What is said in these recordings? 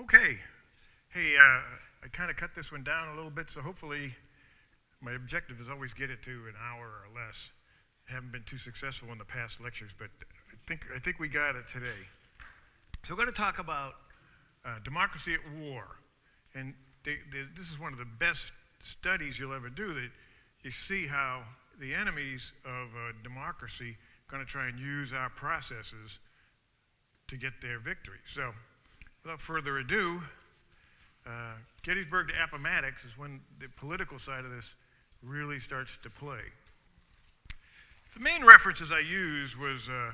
Okay. Hey, I kind of cut this one down a little bit, so hopefully my objective is always get it to an hour or less. I haven't been too successful in the past lectures, but I think we got it today. So we're going to talk about democracy at war. And this is one of the best studies you'll ever do, that you see how the enemies of democracy are going to try and use our processes to get their victory. So without further ado, Gettysburg to Appomattox is when the political side of this really starts to play. The main references I used was the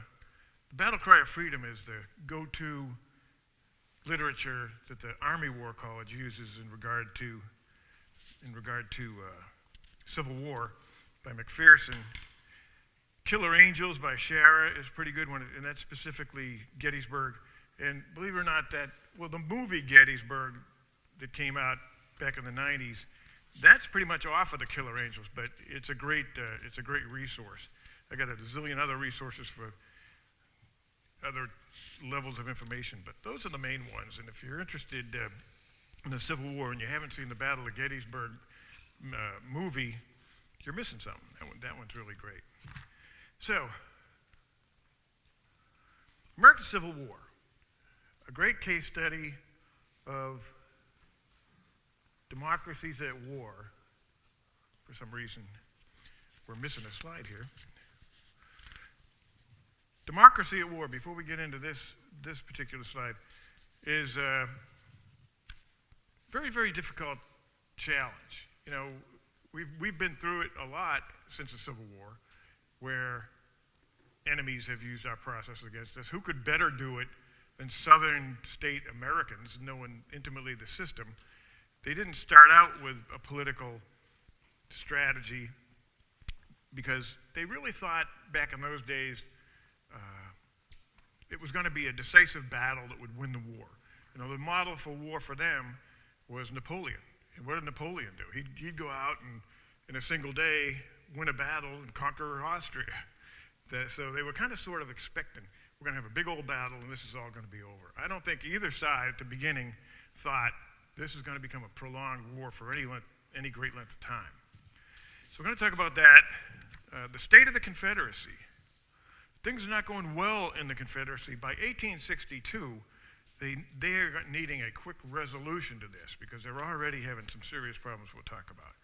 Battle Cry of Freedom is the go-to literature that the Army War College uses in regard to Civil War by McPherson. Killer Angels by Shara is a pretty good one, and that's specifically Gettysburg. And believe it or not, the movie Gettysburg that came out back in the 90s, that's pretty much off of the Killer Angels, but it's a great resource. I got a zillion other resources for other levels of information, but those are the main ones. And if you're interested in the Civil War and you haven't seen the Battle of Gettysburg movie, you're missing something. That one's really great. So, American Civil War, a great case study of democracies at war. For some reason, we're missing a slide here. Democracy at war, before we get into this particular slide, is a very, very difficult challenge. You know, we've been through it a lot since the Civil War, where enemies have used our process against us. Who could better do it than Southern state Americans, knowing intimately the system? They didn't start out with a political strategy because they really thought back in those days it was going to be a decisive battle that would win the war. You know, the model for war for them was Napoleon. And what did Napoleon do? He'd go out and in a single day win a battle and conquer Austria. So they were kind of sort of expecting, we're going to have a big old battle and this is all going to be over. I don't think either side at the beginning thought this is going to become a prolonged war for any great length of time. So we're going to talk about that. The state of the Confederacy. Things are not going well in the Confederacy. By 1862, they're needing a quick resolution to this because they're already having some serious problems we'll talk about.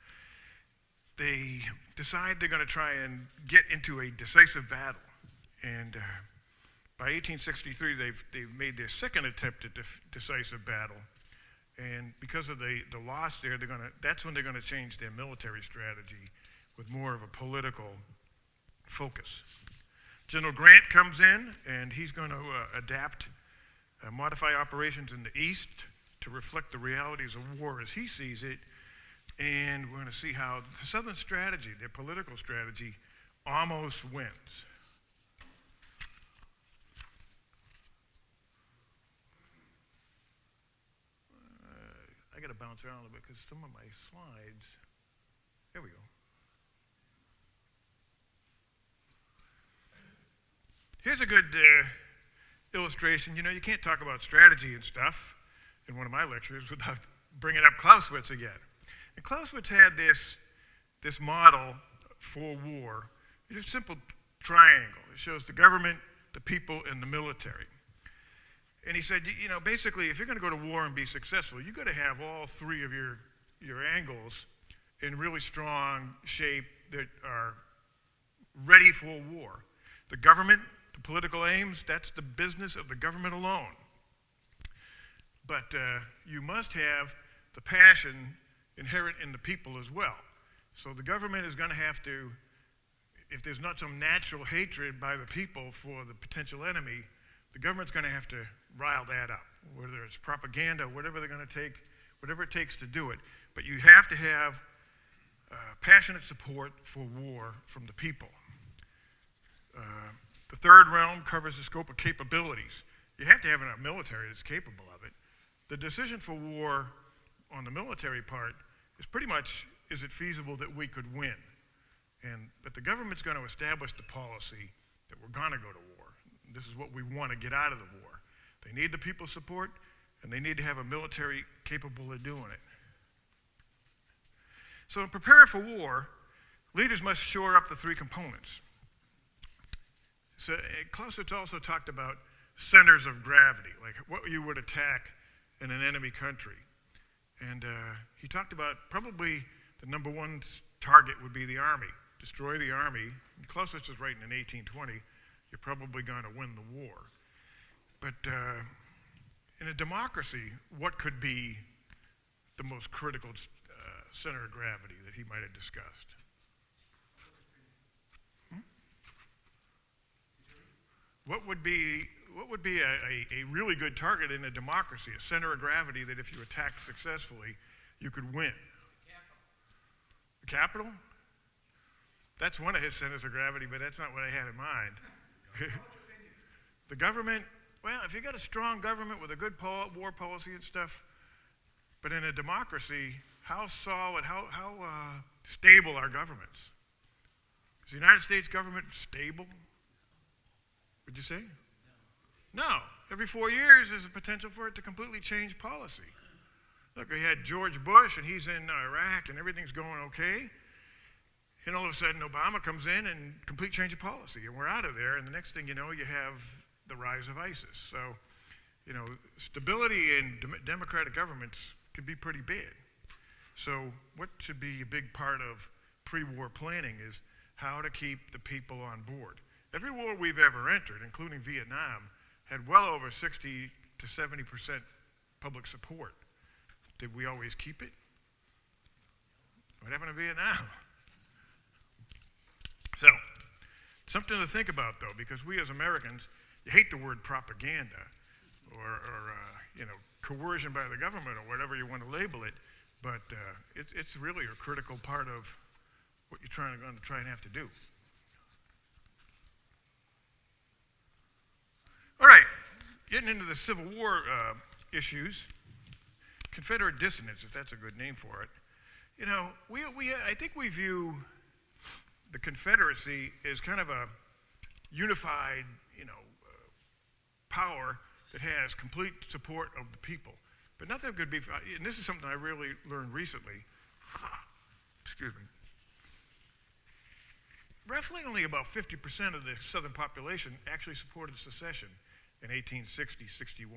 They decide they're going to try and get into a decisive battle. And by 1863, they've made their second attempt at decisive battle. And because of the loss there, that's when they're going to change their military strategy with more of a political focus. General Grant comes in, and he's going to modify operations in the East to reflect the realities of war as he sees it. And we're going to see how the Southern strategy, their political strategy, almost wins. I got to bounce around a little bit because some of my slides, there we go. Here's a good illustration. You know, you can't talk about strategy and stuff in one of my lectures without bringing up Clausewitz again. And Clausewitz had this model for war. It's a simple triangle. It shows the government, the people, and the military. And he said, you know, basically, if you're going to go to war and be successful, you've got to have all three of your angles in really strong shape that are ready for war. The government, the political aims, that's the business of the government alone. But you must have the passion inherent in the people as well. So the government is going to have to, if there's not some natural hatred by the people for the potential enemy, the government's going to have to rile that up, whether it's propaganda, whatever they're going to take, whatever it takes to do it. But you have to have passionate support for war from the people. The third realm covers the scope of capabilities. You have to have a military that's capable of it. The decision for war on the military part is pretty much, is it feasible that we could win? But the government's going to establish the policy that we're going to go to war. This is what we want to get out of the war. They need the people's support, and they need to have a military capable of doing it. So in preparing for war, leaders must shore up the three components. So Clausewitz also talked about centers of gravity, like what you would attack in an enemy country. And he talked about probably the number one target would be the army. Destroy the army. And Clausewitz was writing in 1820, you're probably going to win the war. But in a democracy, what could be the most critical center of gravity that he might have discussed? What would be a really good target in a democracy, a center of gravity that if you attacked successfully, you could win? The Capitol? That's one of his centers of gravity, but that's not what I had in mind. The government, well, if you got a strong government with a good war policy and stuff, but in a democracy, how solid, how stable are governments? Is the United States government stable? Would you say? No. Every 4 years, there's a potential for it to completely change policy. Look, we had George Bush, and he's in Iraq, and everything's going okay. And all of a sudden, Obama comes in and complete change of policy, and we're out of there. And the next thing you know, you have the rise of ISIS. So, you know, stability in democratic governments can be pretty big. So what should be a big part of pre-war planning is how to keep the people on board. Every war we've ever entered, including Vietnam, had well over 60 to 70% public support. Did we always keep it? What happened in Vietnam? So, something to think about, though, because we as Americans, you hate the word propaganda or you know, coercion by the government or whatever you want to label it, but it's really a critical part of what you're going to try and have to do. All right, getting into the Civil War issues, Confederate dissonance, if that's a good name for it. You know, I think we view the Confederacy as kind of a unified, you know, power that has complete support of the people. But nothing could be, and this is something I really learned recently. Excuse me. Roughly only about 50% of the Southern population actually supported secession in 1860-61.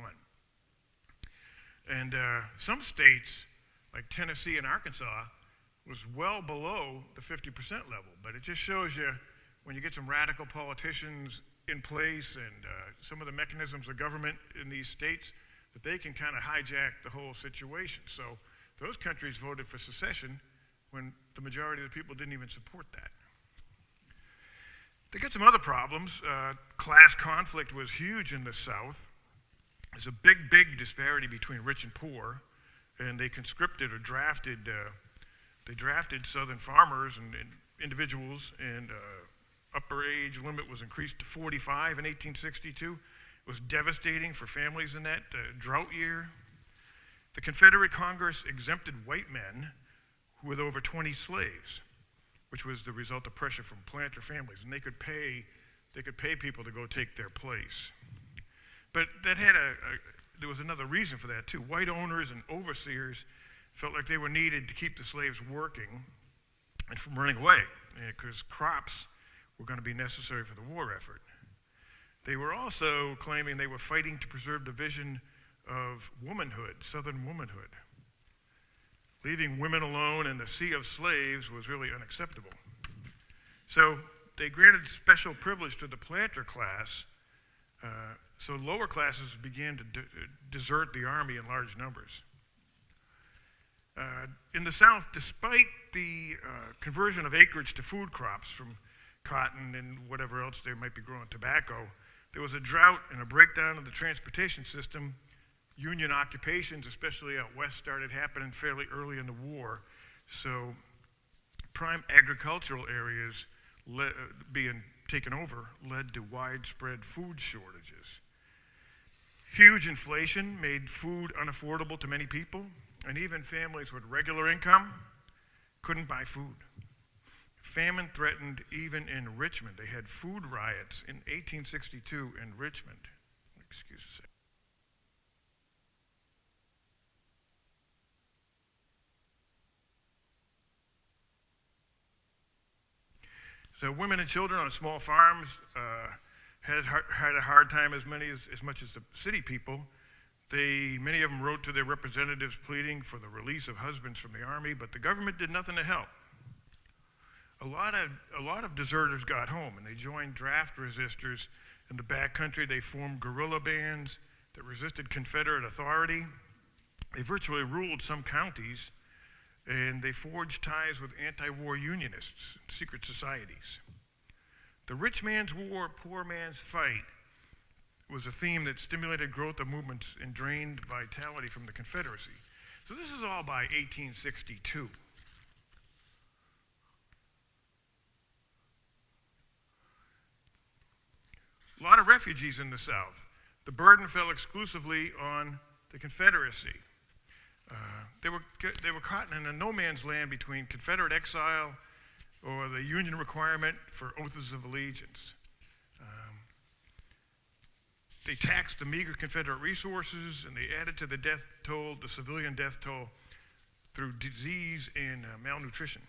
And some states, like Tennessee and Arkansas, was well below the 50% level. But it just shows you when you get some radical politicians in place and some of the mechanisms of government in these states, that they can kind of hijack the whole situation. So those countries voted for secession when the majority of the people didn't even support that. They got some other problems. Class conflict was huge in the South. There's a big disparity between rich and poor, and they conscripted or drafted, they drafted Southern farmers and individuals, and upper age limit was increased to 45 in 1862. It was devastating for families in that drought year. The Confederate Congress exempted white men with over 20 slaves, which was the result of pressure from planter families, and they could pay people to go take their place. But that had there was another reason for that too. White owners and overseers felt like they were needed to keep the slaves working and from running away, because crops were going to be necessary for the war effort. They were also claiming they were fighting to preserve the vision of womanhood, Southern womanhood. Leaving women alone in the sea of slaves was really unacceptable. So they granted special privilege to the planter class, so lower classes began to desert the army in large numbers. In the South, despite the conversion of acreage to food crops from cotton and whatever else they might be growing, tobacco, there was a drought and a breakdown of the transportation system. Union occupations, especially out west, started happening fairly early in the war. So prime agricultural areas being taken over led to widespread food shortages. Huge inflation made food unaffordable to many people, and even families with regular income couldn't buy food. Famine threatened even in Richmond. They had food riots in 1862 in Richmond. Excuse me. So women and children on small farms had a hard time as much as the city people. Many of them wrote to their representatives pleading for the release of husbands from the army, but the government did nothing to help. A lot of deserters got home, and they joined draft resistors in the back country. They formed guerrilla bands that resisted Confederate authority. They virtually ruled some counties, and they forged ties with anti-war unionists and secret societies. The rich man's war, poor man's fight was a theme that stimulated growth of movements and drained vitality from the Confederacy. So this is all by 1862. A lot of refugees in the South. The burden fell exclusively on the Confederacy. They were caught in a no man's land between Confederate exile or the Union requirement for oaths of allegiance. They taxed the meager Confederate resources, and they added to the death toll, the civilian death toll, through disease and malnutrition.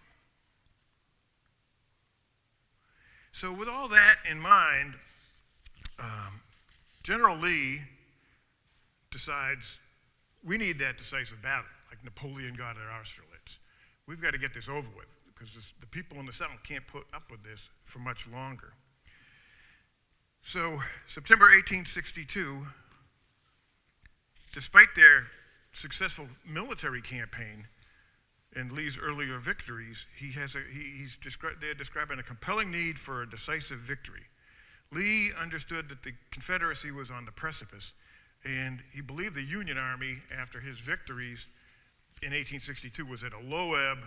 So with all that in mind, General Lee decides we need that decisive battle, like Napoleon got at Austerlitz. We've got to get this over with, because the people in the South can't put up with this for much longer. So, September 1862, despite their successful military campaign and Lee's earlier victories, they're describing a compelling need for a decisive victory. Lee understood that the Confederacy was on the precipice, and he believed the Union Army, after his victories in 1862, was at a low ebb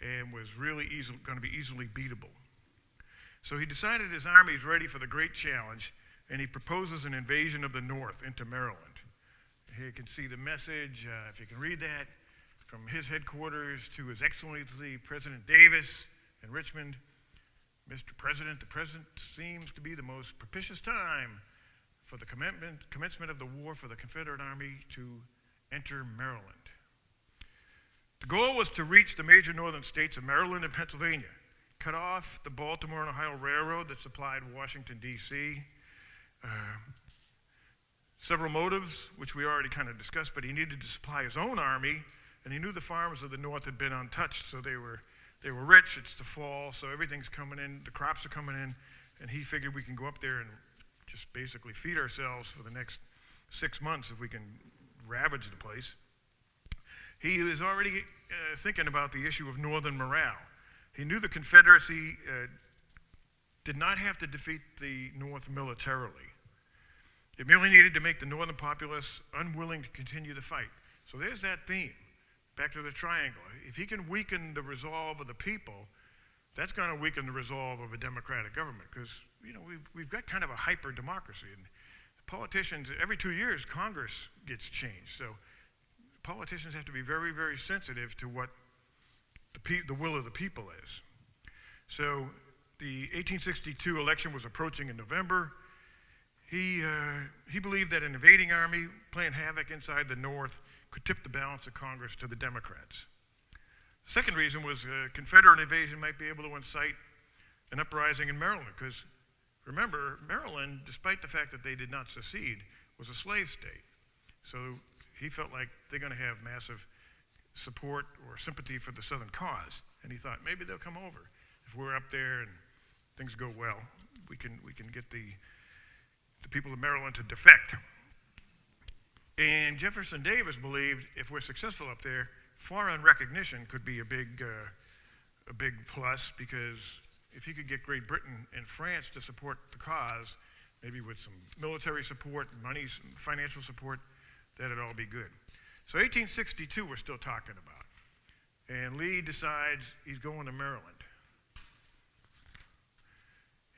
and was really going to be easily beatable. So he decided his army is ready for the great challenge, and he proposes an invasion of the North into Maryland. Here you can see the message, if you can read that, from his headquarters to His Excellency President Davis in Richmond. Mr. President, the present seems to be the most propitious time for the commencement of the war for the Confederate Army to enter Maryland. The goal was to reach the major northern states of Maryland and Pennsylvania, cut off the Baltimore and Ohio Railroad that supplied Washington, D.C. Several motives, which we already kind of discussed, but he needed to supply his own army, and he knew the farms of the North had been untouched, so they were rich. It's the fall, so everything's coming in, the crops are coming in, and he figured we can go up there and just basically feed ourselves for the next 6 months if we can ravage the place. He was already thinking about the issue of Northern morale. He knew the Confederacy did not have to defeat the North militarily. It merely needed to make the Northern populace unwilling to continue the fight. So there's that theme, back to the triangle. If he can weaken the resolve of the people, that's going to weaken the resolve of a democratic government, because we've got kind of a hyper-democracy. And politicians, every 2 years, Congress gets changed. So politicians have to be very, very sensitive to what the will of the people is. So the 1862 election was approaching in November. He believed that an invading army playing havoc inside the North could tip the balance of Congress to the Democrats. The second reason was Confederate invasion might be able to incite an uprising in Maryland, because remember, Maryland, despite the fact that they did not secede, was a slave state. So he felt like they're going to have massive support or sympathy for the Southern cause, and he thought maybe they'll come over. If we're up there and things go well, we can get the people of Maryland to defect. And Jefferson Davis believed if we're successful up there, foreign recognition could be a big plus, because if he could get Great Britain and France to support the cause, maybe with some military support, money, some financial support, that'd all be good. So 1862 we're still talking about. And Lee decides he's going to Maryland.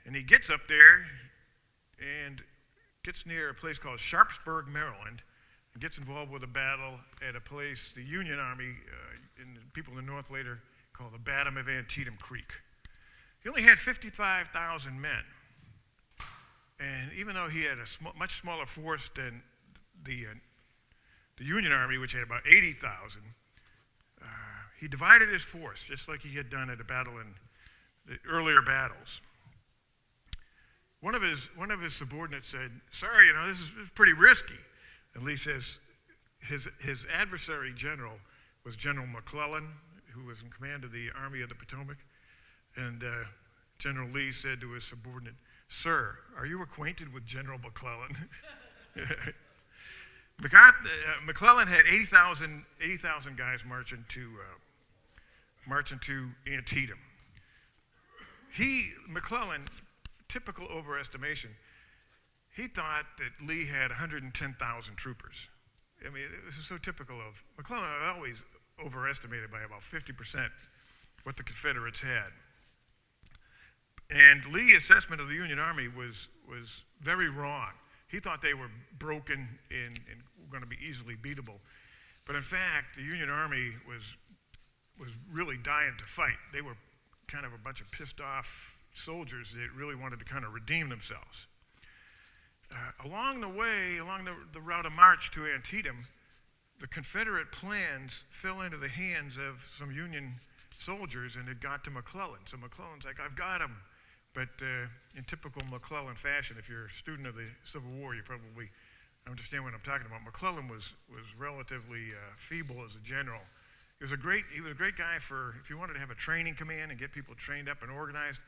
And he gets up there and gets near a place called Sharpsburg, Maryland, and gets involved with a battle at a place the Union Army, and people in the North later call the Battle of Antietam Creek. He only had 55,000 men. And even though he had a much smaller force than the Union Army, which had about 80,000, he divided his force, just like he had done at a battle in the earlier battles. One of his subordinates said, "Sir, you know, this is pretty risky." And Lee says his adversary general was General McLellan, who was in command of the Army of the Potomac. And General Lee said to his subordinate, "Sir, are you acquainted with General McLellan?" McLellan had 80,000 guys marching to Antietam. McLellan, typical overestimation, he thought that Lee had 110,000 troopers. I mean, this is so typical of McLellan. Always overestimated by about 50% what the Confederates had. And Lee's assessment of the Union Army was very wrong. He thought they were broken and were going to be easily beatable. But in fact, the Union Army was really dying to fight. They were kind of a bunch of pissed off soldiers that really wanted to kind of redeem themselves. Along the way, along the route of march to Antietam, the Confederate plans fell into the hands of some Union soldiers, and it got to McLellan. So McClellan's like, "I've got him." But in typical McLellan fashion, if you're a student of the Civil War, you probably understand what I'm talking about. McLellan was relatively feeble as a general. He was a great guy for, if you wanted to have a training command and get people trained up and organized,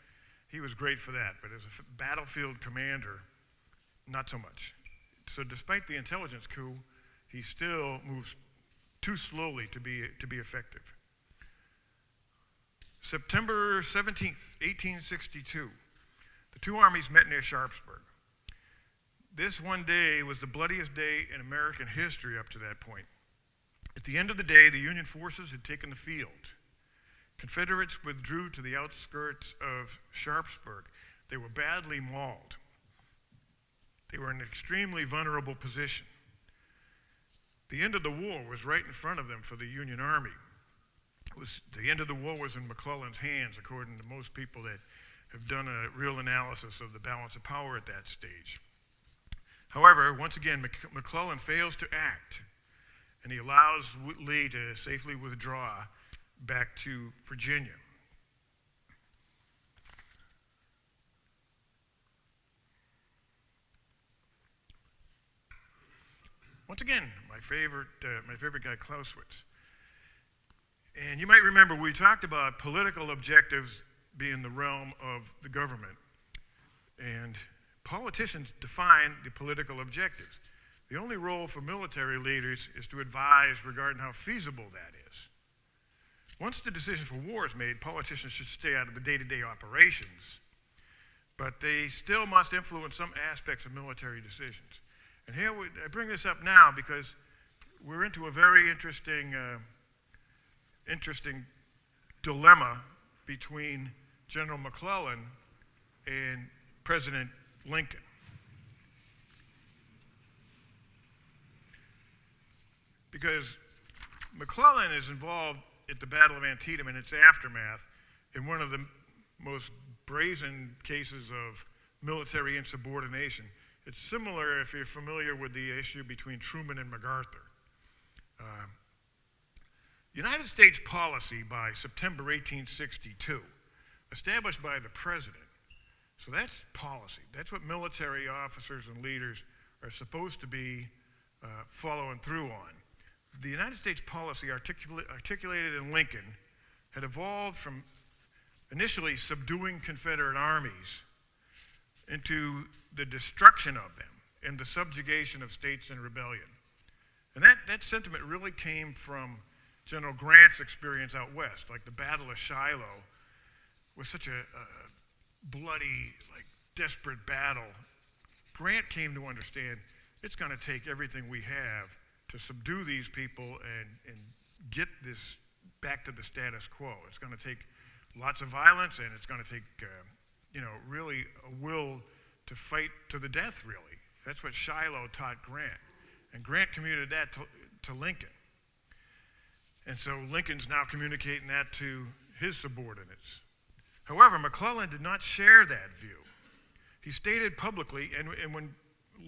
he was great for that. But as a battlefield commander, not so much. So despite the intelligence coup, he still moves too slowly to be effective. September 17th, 1862, the two armies met near Sharpsburg. This one day was the bloodiest day in American history up to that point. At the end of the day, the Union forces had taken the field. Confederates withdrew to the outskirts of Sharpsburg. They were badly mauled. They were in an extremely vulnerable position. The end of the war was right in front of them for the Union Army. The end of the war was in McClellan's hands, according to most people that have done a real analysis of the balance of power at that stage. However, once again, McClellan fails to act, and he allows Lee to safely withdraw back to Virginia. Once again, my favorite guy, Clausewitz. And you might remember we talked about political objectives being the realm of the government. And politicians define the political objectives. The only role for military leaders is to advise regarding how feasible that is. Once the decision for war is made, politicians should stay out of the day-to-day operations, but they still must influence some aspects of military decisions. And here I bring this up now because we're into a very interesting dilemma between General McClellan and President Lincoln. Because McClellan is involved at the Battle of Antietam and its aftermath in one of the most brazen cases of military insubordination. It's similar if you're familiar with the issue between Truman and MacArthur. United States policy by September 1862, established by the president. So that's policy. That's what military officers and leaders are supposed to be following through on. The United States policy articulated in Lincoln had evolved from initially subduing Confederate armies into the destruction of them and the subjugation of states in rebellion. And that sentiment really came from General Grant's experience out west, like the Battle of Shiloh was such a bloody, desperate battle. Grant came to understand it's going to take everything we have to subdue these people and get this back to the status quo. It's going to take lots of violence, and it's going to take, really a will to fight to the death, really. That's what Shiloh taught Grant. And Grant communicated that to Lincoln. And so Lincoln's now communicating that to his subordinates. However, McClellan did not share that view. He stated publicly, and when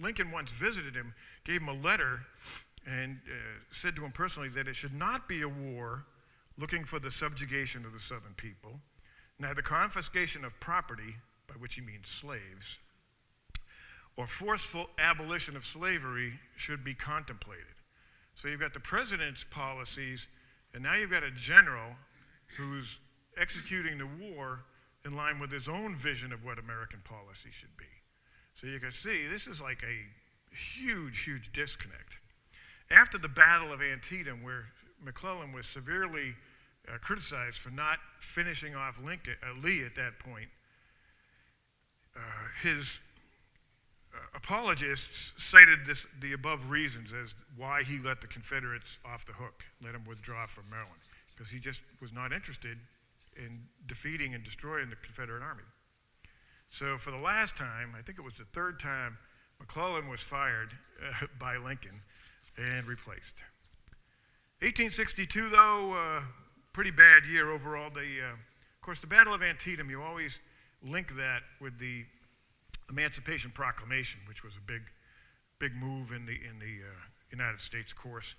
Lincoln once visited him, gave him a letter and said to him personally that it should not be a war looking for the subjugation of the Southern people, neither confiscation of property, by which he means slaves, or forceful abolition of slavery should be contemplated. So you've got the president's policies, and now you've got a general who's executing the war in line with his own vision of what American policy should be. So you can see this is like a huge, huge disconnect. After the Battle of Antietam, where McLellan was severely criticized for not finishing off Lee at that point, his apologists cited the above reasons as why he let the Confederates off the hook, let them withdraw from Maryland, because he just was not interested in defeating and destroying the Confederate Army. So for the last time, I think it was the third time, McLellan was fired by Lincoln and replaced. 1862, though, pretty bad year overall. Of course, the Battle of Antietam, you always link that with the Emancipation Proclamation, which was a big move in the United States course.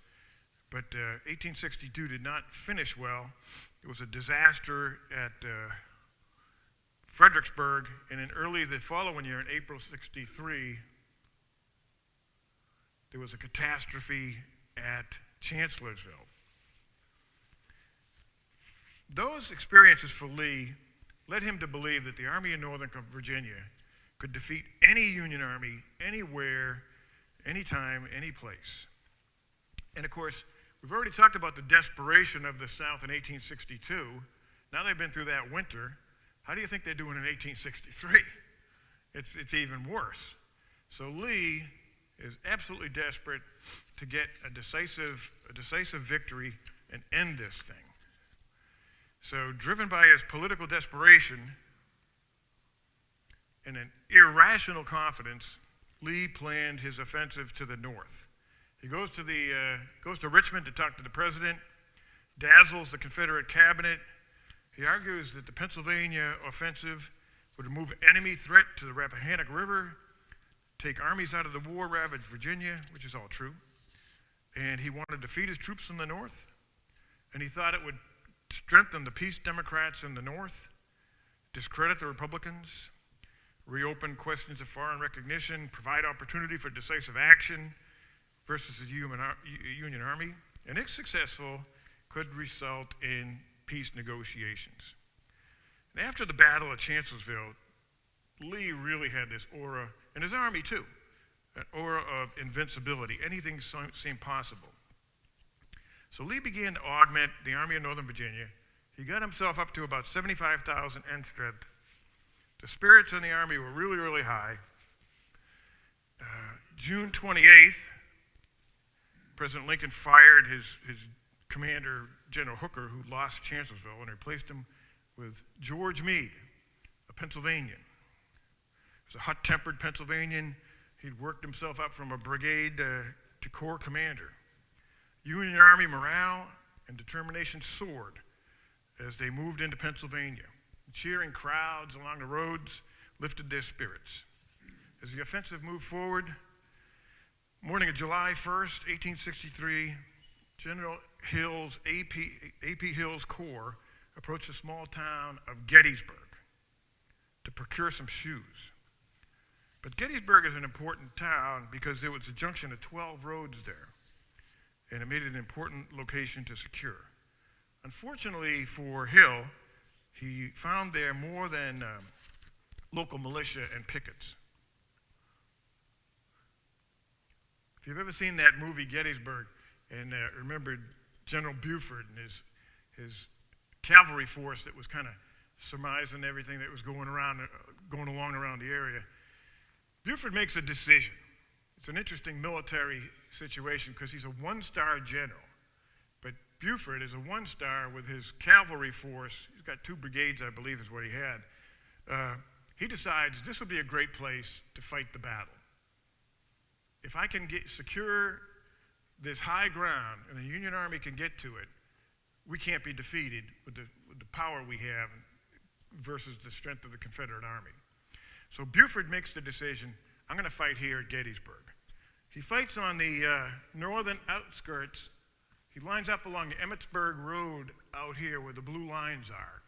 But 1862 did not finish well. It was a disaster at Fredericksburg, and in early the following year, in April '63, there was a catastrophe at Chancellorsville. Those experiences for Lee led him to believe that the Army of Northern Virginia could defeat any Union Army, anywhere, anytime, any place. And of course, we've already talked about the desperation of the South in 1862. Now they've been through that winter. How do you think they're doing in 1863? It's even worse. So Lee is absolutely desperate to get a decisive victory and end this thing. So driven by his political desperation and an irrational confidence, Lee planned his offensive to the north. He goes to Richmond to talk to the president, dazzles the Confederate cabinet. He argues that the Pennsylvania offensive would remove enemy threat to the Rappahannock River, take armies out of the war-ravaged Virginia, which is all true, and he wanted to defeat his troops in the north, and he thought it would strengthen the peace Democrats in the north, discredit the Republicans, reopen questions of foreign recognition, provide opportunity for decisive action versus the Union Army, and if successful, could result in peace negotiations. And after the Battle of Chancellorsville, Lee really had this aura, and his army too, an aura of invincibility. Anything seemed possible. So Lee began to augment the Army of Northern Virginia. He got himself up to about 75,000 end strength. The spirits in the army were really, really high. June 28th, President Lincoln fired his commander, General Hooker, who lost Chancellorsville, and replaced him with George Meade, a Pennsylvanian. He was a hot-tempered Pennsylvanian. He'd worked himself up from a brigade to corps commander. Union Army morale and determination soared as they moved into Pennsylvania. Cheering crowds along the roads lifted their spirits. As the offensive moved forward, morning of July 1st, 1863, General Hill's, A.P. Hill's Corps approached the small town of Gettysburg to procure some shoes. But Gettysburg is an important town because there was a junction of 12 roads there, and it made it an important location to secure. Unfortunately for Hill, he found there more than local militia and pickets. If you've ever seen that movie Gettysburg and remembered General Buford and his cavalry force that was kind of surmising everything that was going along around the area, Buford makes a decision. It's an interesting military situation because he's a one-star general. But Buford is a one-star with his cavalry force. He's got 2 brigades, I believe, is what he had. He decides this would be a great place to fight the battle. If I can secure this high ground and the Union Army can get to it, we can't be defeated with the power we have versus the strength of the Confederate Army. So Buford makes the decision, I'm going to fight here at Gettysburg. He fights on the northern outskirts. He lines up along the Emmitsburg Road out here where the blue lines are.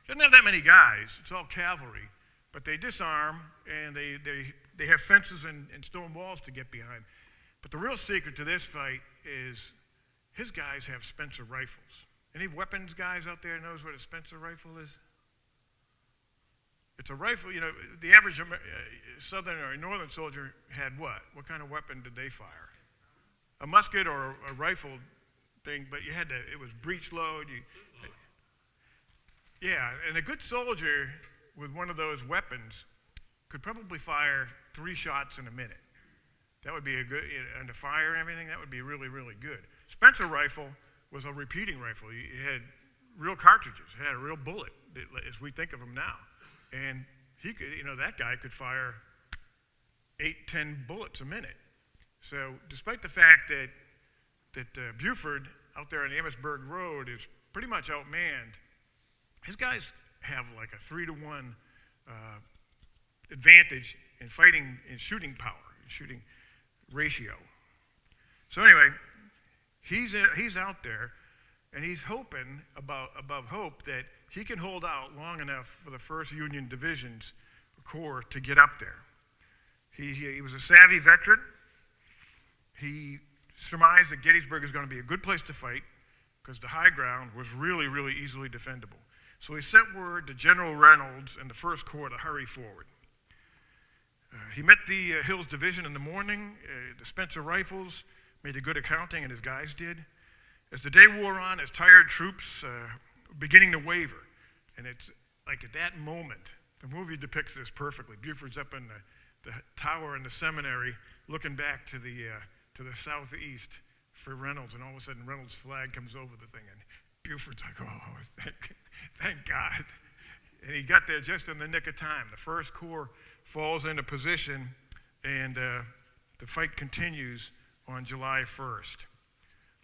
Doesn't have that many guys. It's all cavalry. But they disarm, and they they have fences and stone walls to get behind. But the real secret to this fight is his guys have Spencer rifles. Any weapons guys out there knows what a Spencer rifle is? It's a rifle, the average southern or northern soldier had what? What kind of weapon did they fire? A musket or a rifle thing, but it was breech load. Yeah, and a good soldier with one of those weapons could probably fire 3 shots in a minute. That would be a good, and to fire and everything, that would be really, really good. Spencer rifle was a repeating rifle. It had real cartridges. It had a real bullet, as we think of them now. And he could, that guy could fire 8, 10 bullets a minute. So despite the fact that Buford out there on the Gettysburg Road is pretty much outmanned, his guys have like a 3-to-1 advantage in fighting, in shooting power, in shooting ratio. So anyway, he's out there, and he's hoping above hope that he can hold out long enough for the 1st Union Division's Corps to get up there. He was a savvy veteran. He surmised that Gettysburg is going to be a good place to fight because the high ground was really, really easily defendable. So he sent word to General Reynolds and the 1st Corps to hurry forward. He met the Hills Division in the morning. The Spencer Rifles made a good accounting, and his guys did. As the day wore on, his tired troops were beginning to waver. And it's like at that moment, the movie depicts this perfectly. Buford's up in the tower in the seminary looking back to the southeast for Reynolds, and all of a sudden Reynolds' flag comes over the thing, and Buford's like, oh, thank God. And he got there just in the nick of time. The 1st Corps falls into position, and the fight continues on July 1st.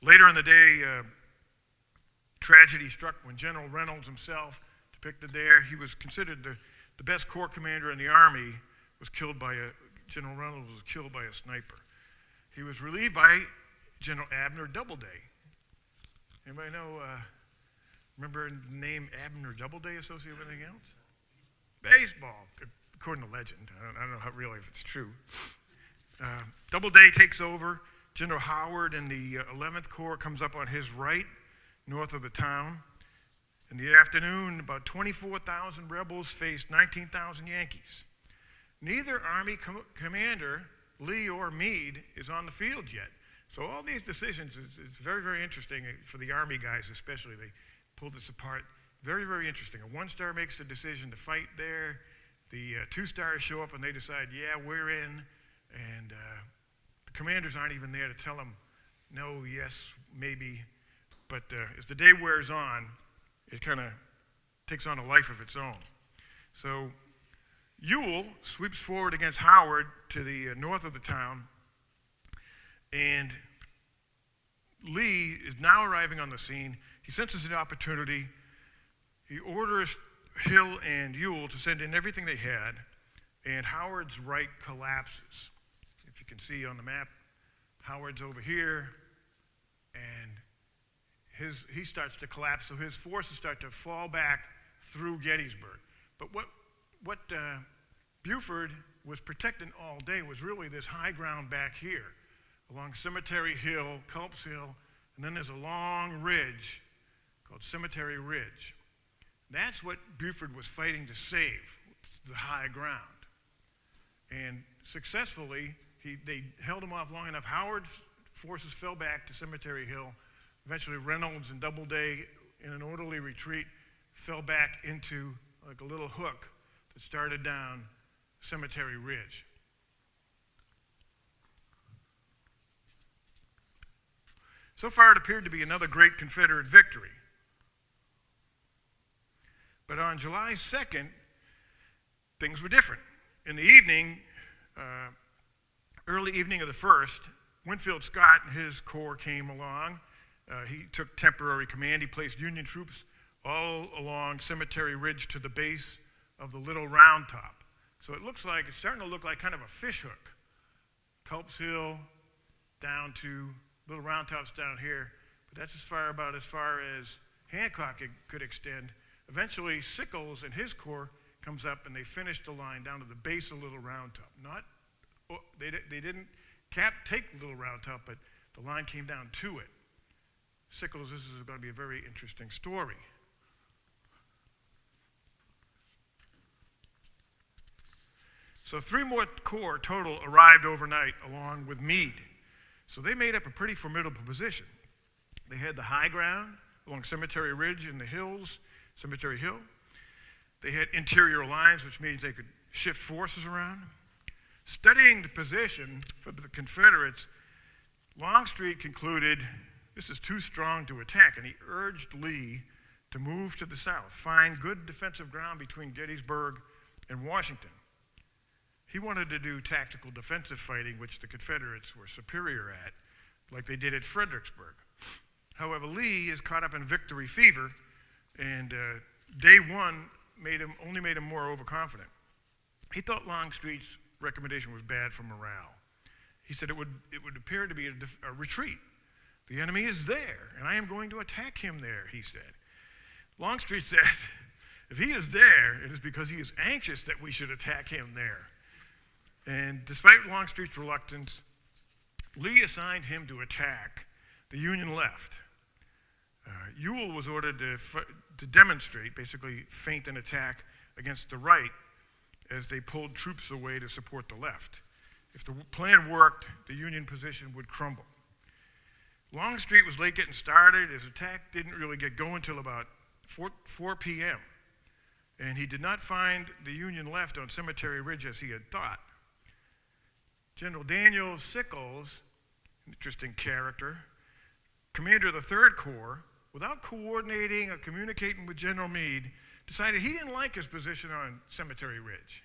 Later in the day, tragedy struck when General Reynolds himself, depicted there, he was considered the best corps commander in the Army, General Reynolds was killed by a sniper. He was relieved by General Abner Doubleday. Anybody remember the name Abner Doubleday associated with anything else? Baseball, according to legend. I don't know how really if it's true. Doubleday takes over. General Howard in the 11th Corps comes up on his right, north of the town. In the afternoon, about 24,000 rebels faced 19,000 Yankees. Neither Army commander, Lee or Meade, is on the field yet. So all these decisions, it's very, very interesting for the Army guys especially. They pull this apart. Very, very interesting. A 1-star makes a decision to fight there. The 2-stars show up and they decide, yeah, we're in. And the commanders aren't even there to tell them, no, yes, maybe. But as the day wears on, it kind of takes on a life of its own. So Ewell sweeps forward against Howard to the north of the town, and Lee is now arriving on the scene. He senses an opportunity. He orders Hill and Ewell to send in everything they had, and Howard's right collapses. If you can see on the map, Howard's over here, and he starts to collapse, so his forces start to fall back through Gettysburg. But what Buford was protecting all day was really this high ground back here, along Cemetery Hill, Culp's Hill, and then there's a long ridge called Cemetery Ridge. That's what Buford was fighting to save, the high ground. And successfully, they held him off long enough. Howard's forces fell back to Cemetery Hill. Eventually, Reynolds and Doubleday, in an orderly retreat, fell back into like a little hook that started down Cemetery Ridge. So far, it appeared to be another great Confederate victory. But on July 2nd, things were different. In the evening, early evening of the 1st, Winfield Scott and his corps came along. He took temporary command. He placed Union troops all along Cemetery Ridge to the base of the Little Round Top. So it's starting to look like kind of a fish hook. Culp's Hill down to Little Round Top's down here, but that's about as far as Hancock could extend. Eventually, Sickles and his corps comes up and they finish the line down to the base of Little Round Top. Not they didn't take Little Round Top, but the line came down to it. Sickles, this is going to be a very interesting story. So 3 more corps total arrived overnight along with Meade. So they made up a pretty formidable position. They had the high ground along Cemetery Ridge in the hills, Cemetery Hill. They had interior lines, which means they could shift forces around. Studying the position for the Confederates, Longstreet concluded this is too strong to attack, and he urged Lee to move to the south, find good defensive ground between Gettysburg and Washington. He wanted to do tactical defensive fighting, which the Confederates were superior at, like they did at Fredericksburg. However, Lee is caught up in victory fever, and day one only made him more overconfident. He thought Longstreet's recommendation was bad for morale. He said it would appear to be a retreat. The enemy is there, and I am going to attack him there, he said. Longstreet said, if he is there, it is because he is anxious that we should attack him there. And despite Longstreet's reluctance, Lee assigned him to attack the Union left. Ewell was ordered to demonstrate, basically feint an attack against the right as they pulled troops away to support the left. If the plan worked, the Union position would crumble. Longstreet was late getting started. His attack didn't really get going till about 4 p.m. And he did not find the Union left on Cemetery Ridge as he had thought. General Daniel Sickles, an interesting character, commander of the 3rd Corps, without coordinating or communicating with General Meade, decided he didn't like his position on Cemetery Ridge.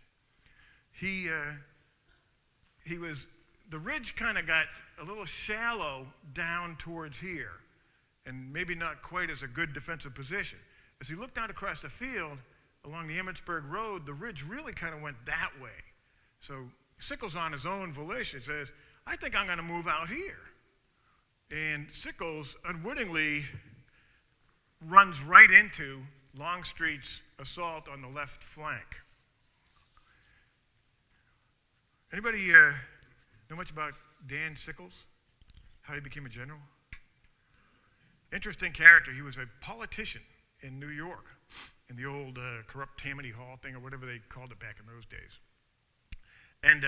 The ridge kind of got a little shallow down towards here, and maybe not quite as a good defensive position. As he looked out across the field along the Emmitsburg Road, the ridge really kind of went that way. So Sickles, on his own volition, says, I think I'm going to move out here. And Sickles unwittingly runs right into Longstreet's assault on the left flank. Anybody know much about Dan Sickles? How he became a general? Interesting character. He was a politician in New York, in the old corrupt Tammany Hall thing, or whatever they called it back in those days. And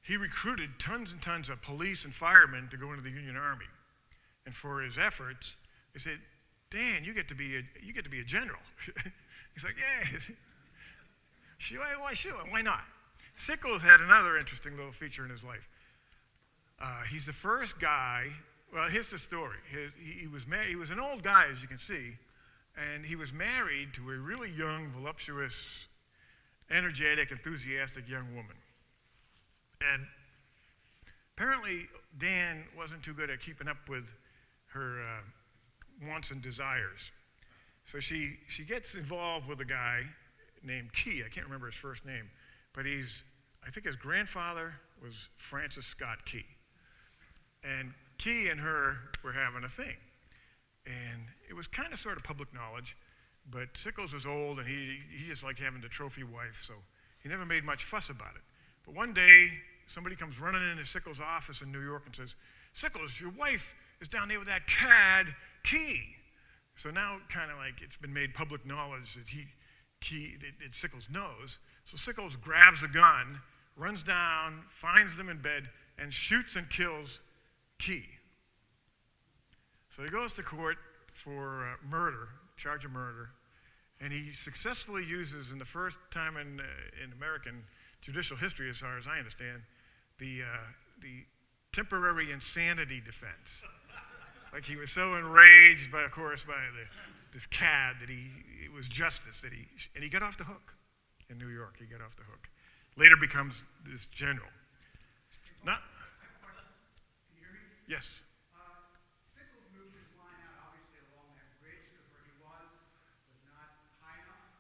he recruited tons and tons of police and firemen to go into the Union Army. And for his efforts, they said, Dan, you get to be a general. He's like, yeah, sure, why not? Sickles had another interesting little feature in his life. He's the first guy. Well, here's the story. He was an old guy, as you can see, and he was married to a really young, voluptuous, energetic, enthusiastic young woman. And apparently, Dan wasn't too good at keeping up with her wants and desires. So she gets involved with a guy named Key. I can't remember his first name, but I think his grandfather was Francis Scott Key. And Key and her were having a thing. And it was kind of sort of public knowledge, but Sickles was old and he just liked having the trophy wife, so he never made much fuss about it. But one day, somebody comes running into Sickles' office in New York and says, Sickles, your wife is down there with that cad, Key. So now kind of like it's been made public knowledge that that Sickles knows. So Sickles grabs a gun, runs down, finds them in bed, and shoots and kills Key. So he goes to court for murder, charge of murder, and he successfully uses, in the first time in American judicial history, as far as I understand, the temporary insanity defense. Like he was so enraged by this cad that it was justice and he got off the hook in New York. He got off the hook. Later becomes this general. Not. Can you hear me? Yes. Sickles moved his line out, obviously, along that bridge because where he was not high enough.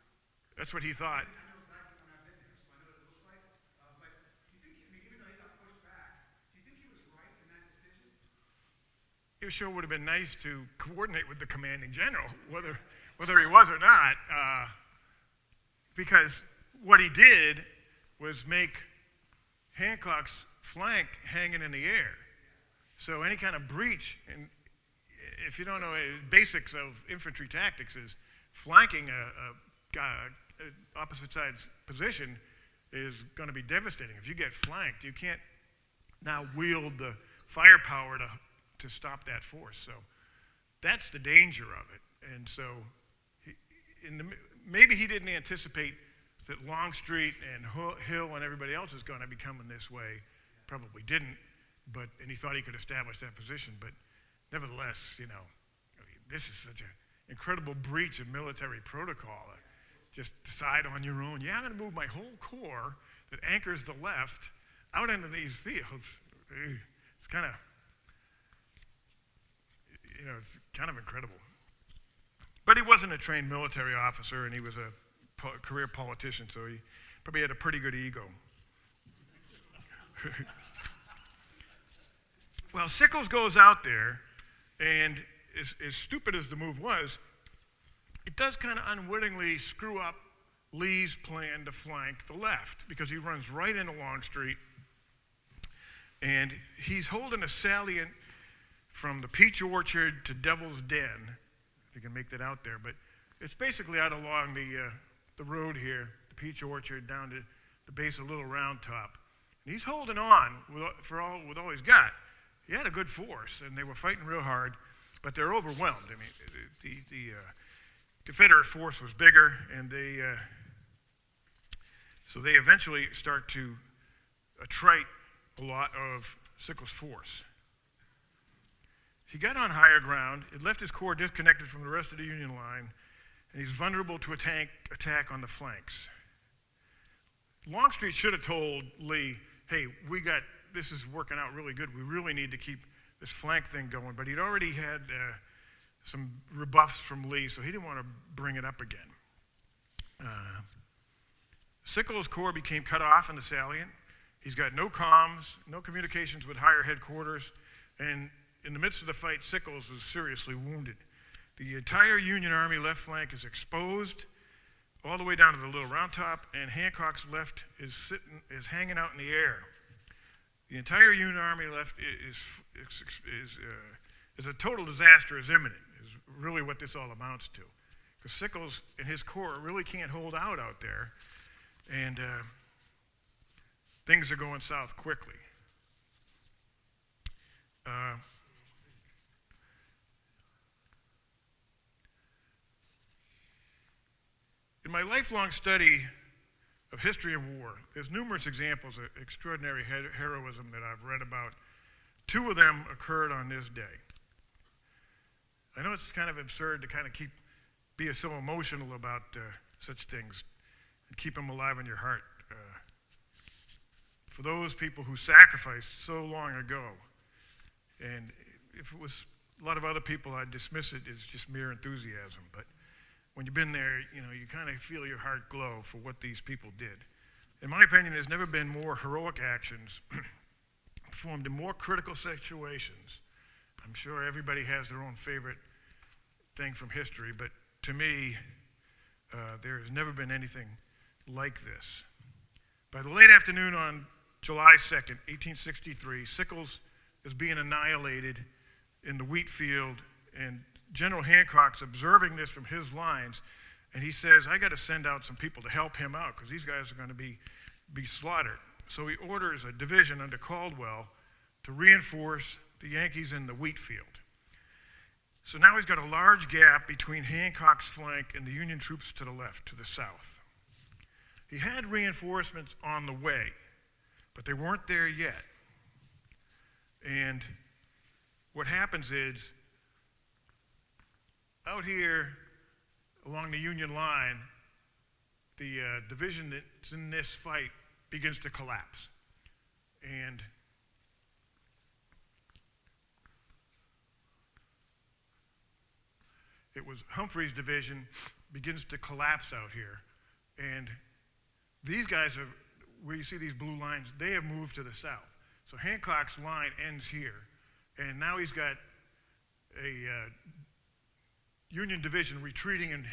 That's what he thought. I know exactly when I've been there, so I know what it looks like. But do you think, even though he got pushed back, do you think he was right in that decision? It sure would have been nice to coordinate with the commanding general, whether he was or not, because what he did was make Hancock's flank hanging in the air. So any kind of breach, and if you don't know, basics of infantry tactics is flanking a opposite side's position is going to be devastating. If you get flanked, you can't now wield the firepower to stop that force. So that's the danger of it. And so maybe he didn't anticipate that Longstreet and Hill and everybody else is going to be coming this way. Probably didn't, and he thought he could establish that position. But nevertheless, this is such an incredible breach of military protocol. Just decide on your own, I'm going to move my whole corps that anchors the left out into these fields. It's kind of, it's kind of incredible. But he wasn't a trained military officer, and he was a career politician, so he probably had a pretty good ego. Well, Sickles goes out there, and as stupid as the move was, it does kind of unwittingly screw up Lee's plan to flank the left, because he runs right into Longstreet, and he's holding a salient from the Peach Orchard to Devil's Den, if you can make that out there, but it's basically out along the road here, the Peach Orchard, down to the base of Little Round Top. And he's holding on with all he's got. He had a good force, and they were fighting real hard, but they're overwhelmed. I mean, the Confederate force was bigger, and so they eventually start to attrite a lot of Sickles' force. He got on higher ground. It left his corps disconnected from the rest of the Union line, and he's vulnerable to attack on the flanks. Longstreet should have told Lee, hey, this is working out really good. We really need to keep this flank thing going. But he'd already had some rebuffs from Lee, so he didn't want to bring it up again. Sickles' corps became cut off in the salient. He's got no comms, no communications with higher headquarters, and in the midst of the fight, Sickles is seriously wounded. The entire Union Army left flank is exposed all the way down to the Little Round Top, and Hancock's left is hanging out in the air. The entire Union Army left is a total disaster is imminent, is really what this all amounts to. Because Sickles and his corps really can't hold out there, and things are going south quickly. In my lifelong study of history and war, there's numerous examples of extraordinary heroism that I've read about. Two of them occurred on this day. I know it's kind of absurd to kind of be so emotional about such things and keep them alive in your heart. For those people who sacrificed so long ago, and if it was a lot of other people, I'd dismiss it as just mere enthusiasm, but when you've been there, you kind of feel your heart glow for what these people did. In my opinion, there's never been more heroic actions performed in more critical situations. I'm sure everybody has their own favorite thing from history, but to me, there has never been anything like this. By the late afternoon on July 2nd, 1863, Sickles is being annihilated in the wheat field, and General Hancock's observing this from his lines, and he says, I got to send out some people to help him out because these guys are going to be slaughtered. So he orders a division under Caldwell to reinforce the Yankees in the wheat field. So now he's got a large gap between Hancock's flank and the Union troops to the left, to the south. He had reinforcements on the way, but they weren't there yet. And what happens is, out here along the Union line, the division that's in this fight begins to collapse. And it was Humphrey's division begins to collapse out here. And these guys are, where you see these blue lines, they have moved to the south. So Hancock's line ends here. And now he's got a Union division retreating in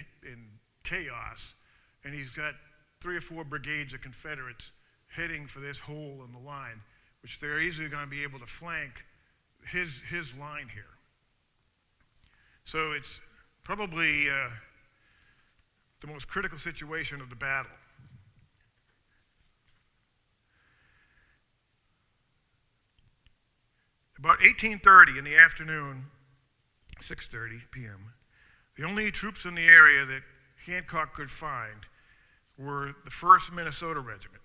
chaos, and he's got 3 or 4 brigades of Confederates heading for this hole in the line, which they're easily going to be able to flank his line here. So it's probably the most critical situation of the battle. About 18:30 in the afternoon, 6:30 p.m., the only troops in the area that Hancock could find were the 1st Minnesota Regiment.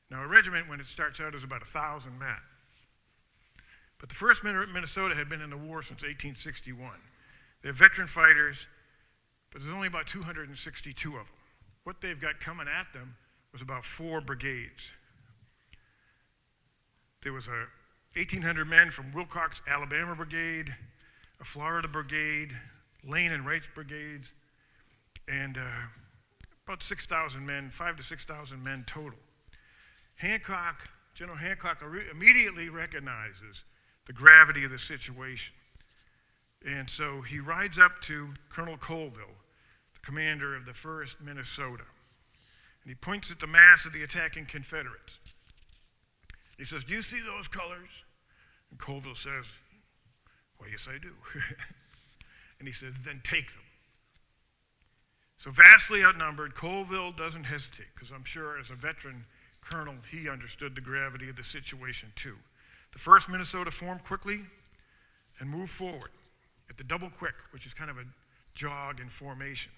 Now, a regiment, when it starts out, is about 1,000 men. But the 1st Minnesota had been in the war since 1861. They're veteran fighters, but there's only about 262 of them. What they've got coming at them was about 4 brigades. There was a 1,800 men from Wilcox, Alabama Brigade, a Florida Brigade, Lane and Wright's brigades, and about 6,000 men, 5,000 to 6,000 men total. General Hancock immediately recognizes the gravity of the situation. And so he rides up to Colonel Colville, the commander of the 1st Minnesota, and he points at the mass of the attacking Confederates. He says, "Do you see those colors?" And Colville says, "Well, yes, I do." And he says, "Then take them." So vastly outnumbered, Colville doesn't hesitate, because I'm sure as a veteran colonel, he understood the gravity of the situation too. The 1st Minnesota formed quickly and moved forward at the double quick, which is kind of a jog in formation.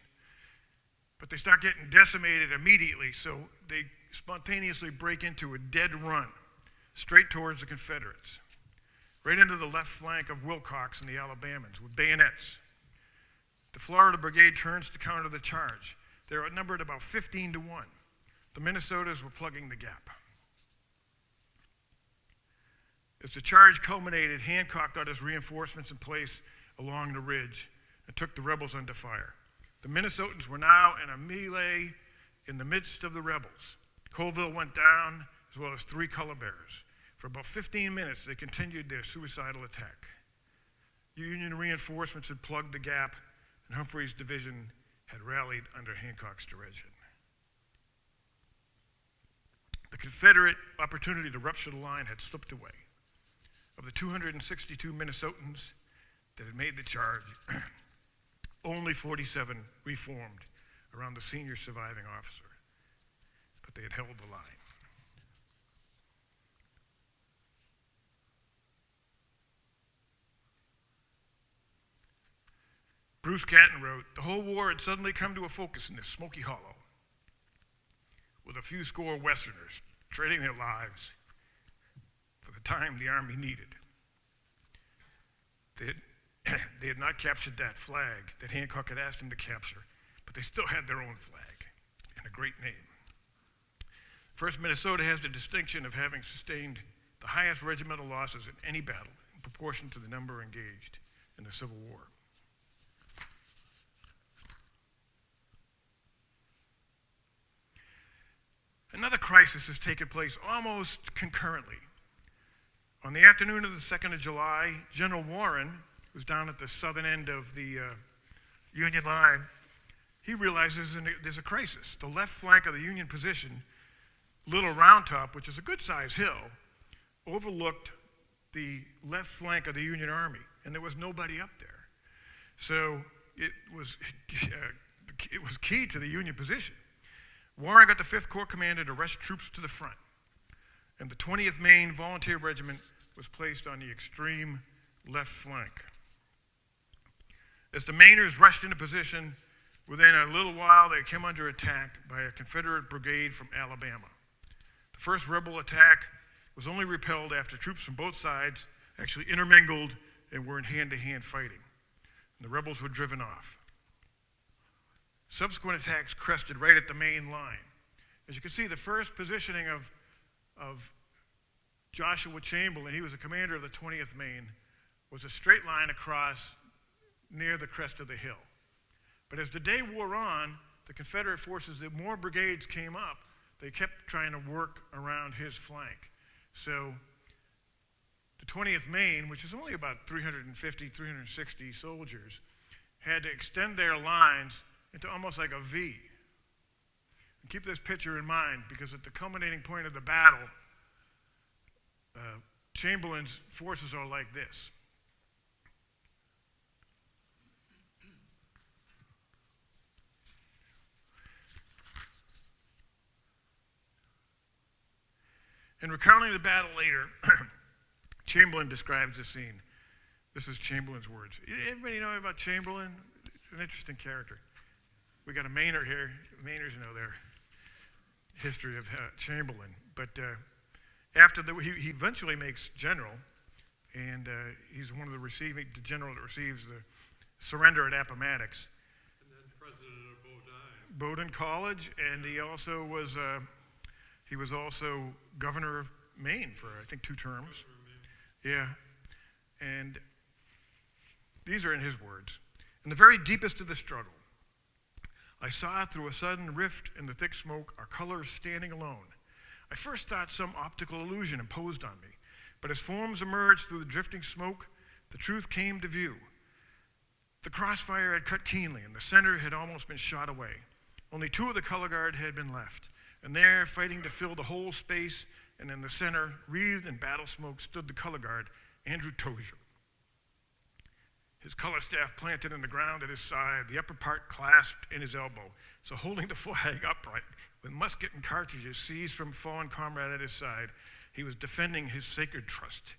But they start getting decimated immediately, so they spontaneously break into a dead run straight towards the Confederates, right into the left flank of Wilcox and the Alabamans with bayonets. The Florida Brigade turns to counter the charge. They're outnumbered about 15 to 1. The Minnesotas were plugging the gap. As the charge culminated, Hancock got his reinforcements in place along the ridge and took the rebels under fire. The Minnesotans were now in a melee in the midst of the rebels. Colville went down, as well as 3 color bearers. For about 15 minutes, they continued their suicidal attack. Union reinforcements had plugged the gap, and Humphreys' division had rallied under Hancock's direction. The Confederate opportunity to rupture the line had slipped away. Of the 262 Minnesotans that had made the charge, only 47 reformed around the senior surviving officer, but they had held the line. Bruce Canton wrote, "The whole war had suddenly come to a focus in this smoky hollow, with a few score Westerners trading their lives for the time the Army needed. They had not captured that flag that Hancock had asked them to capture, but they still had their own flag and a great name. 1st Minnesota has the distinction of having sustained the highest regimental losses in any battle in proportion to the number engaged in the Civil War." Another crisis has taken place almost concurrently. On the afternoon of the 2nd of July, General Warren, who's down at the southern end of the Union line, he realizes there's a crisis. The left flank of the Union position, Little Round Top, which is a good-sized hill, overlooked the left flank of the Union Army, and there was nobody up there. So it was key to the Union position. Warren got the 5th Corps commander to rush troops to the front, and the 20th Maine Volunteer Regiment was placed on the extreme left flank. As the Mainers rushed into position, within a little while they came under attack by a Confederate brigade from Alabama. The first rebel attack was only repelled after troops from both sides actually intermingled and were in hand-to-hand fighting, and the rebels were driven off. Subsequent attacks crested right at the main line. As you can see, the first positioning of Joshua Chamberlain, he was a commander of the 20th Maine, was a straight line across near the crest of the hill. But as the day wore on, the Confederate forces, the more brigades came up, they kept trying to work around his flank. So the 20th Maine, which is only about 350, 360 soldiers, had to extend their lines into almost like a V. And keep this picture in mind, because at the culminating point of the battle, Chamberlain's forces are like this. In recounting the battle later, Chamberlain describes the scene. This is Chamberlain's words. Everybody know about Chamberlain? An interesting character. We got a Maynard here. Maynards know their history of Chamberlain. But after he eventually makes general, and he's one of the general that receives the surrender at Appomattox. And then president of Bowdoin College, and he also was governor of Maine for, I think, 2 terms. Yeah. And these are in his words. In the very deepest of the struggle, I saw through a sudden rift in the thick smoke our colors standing alone. I first thought some optical illusion imposed on me, but as forms emerged through the drifting smoke, the truth came to view. The crossfire had cut keenly, and the center had almost been shot away. Only 2 of the color guard had been left, and there, fighting to fill the whole space, and in the center, wreathed in battle smoke, stood the color guard, Andrew Tozier. His color staff planted in the ground at his side, the upper part clasped in his elbow, so holding the flag upright, with musket and cartridges seized from a fallen comrade at his side, he was defending his sacred trust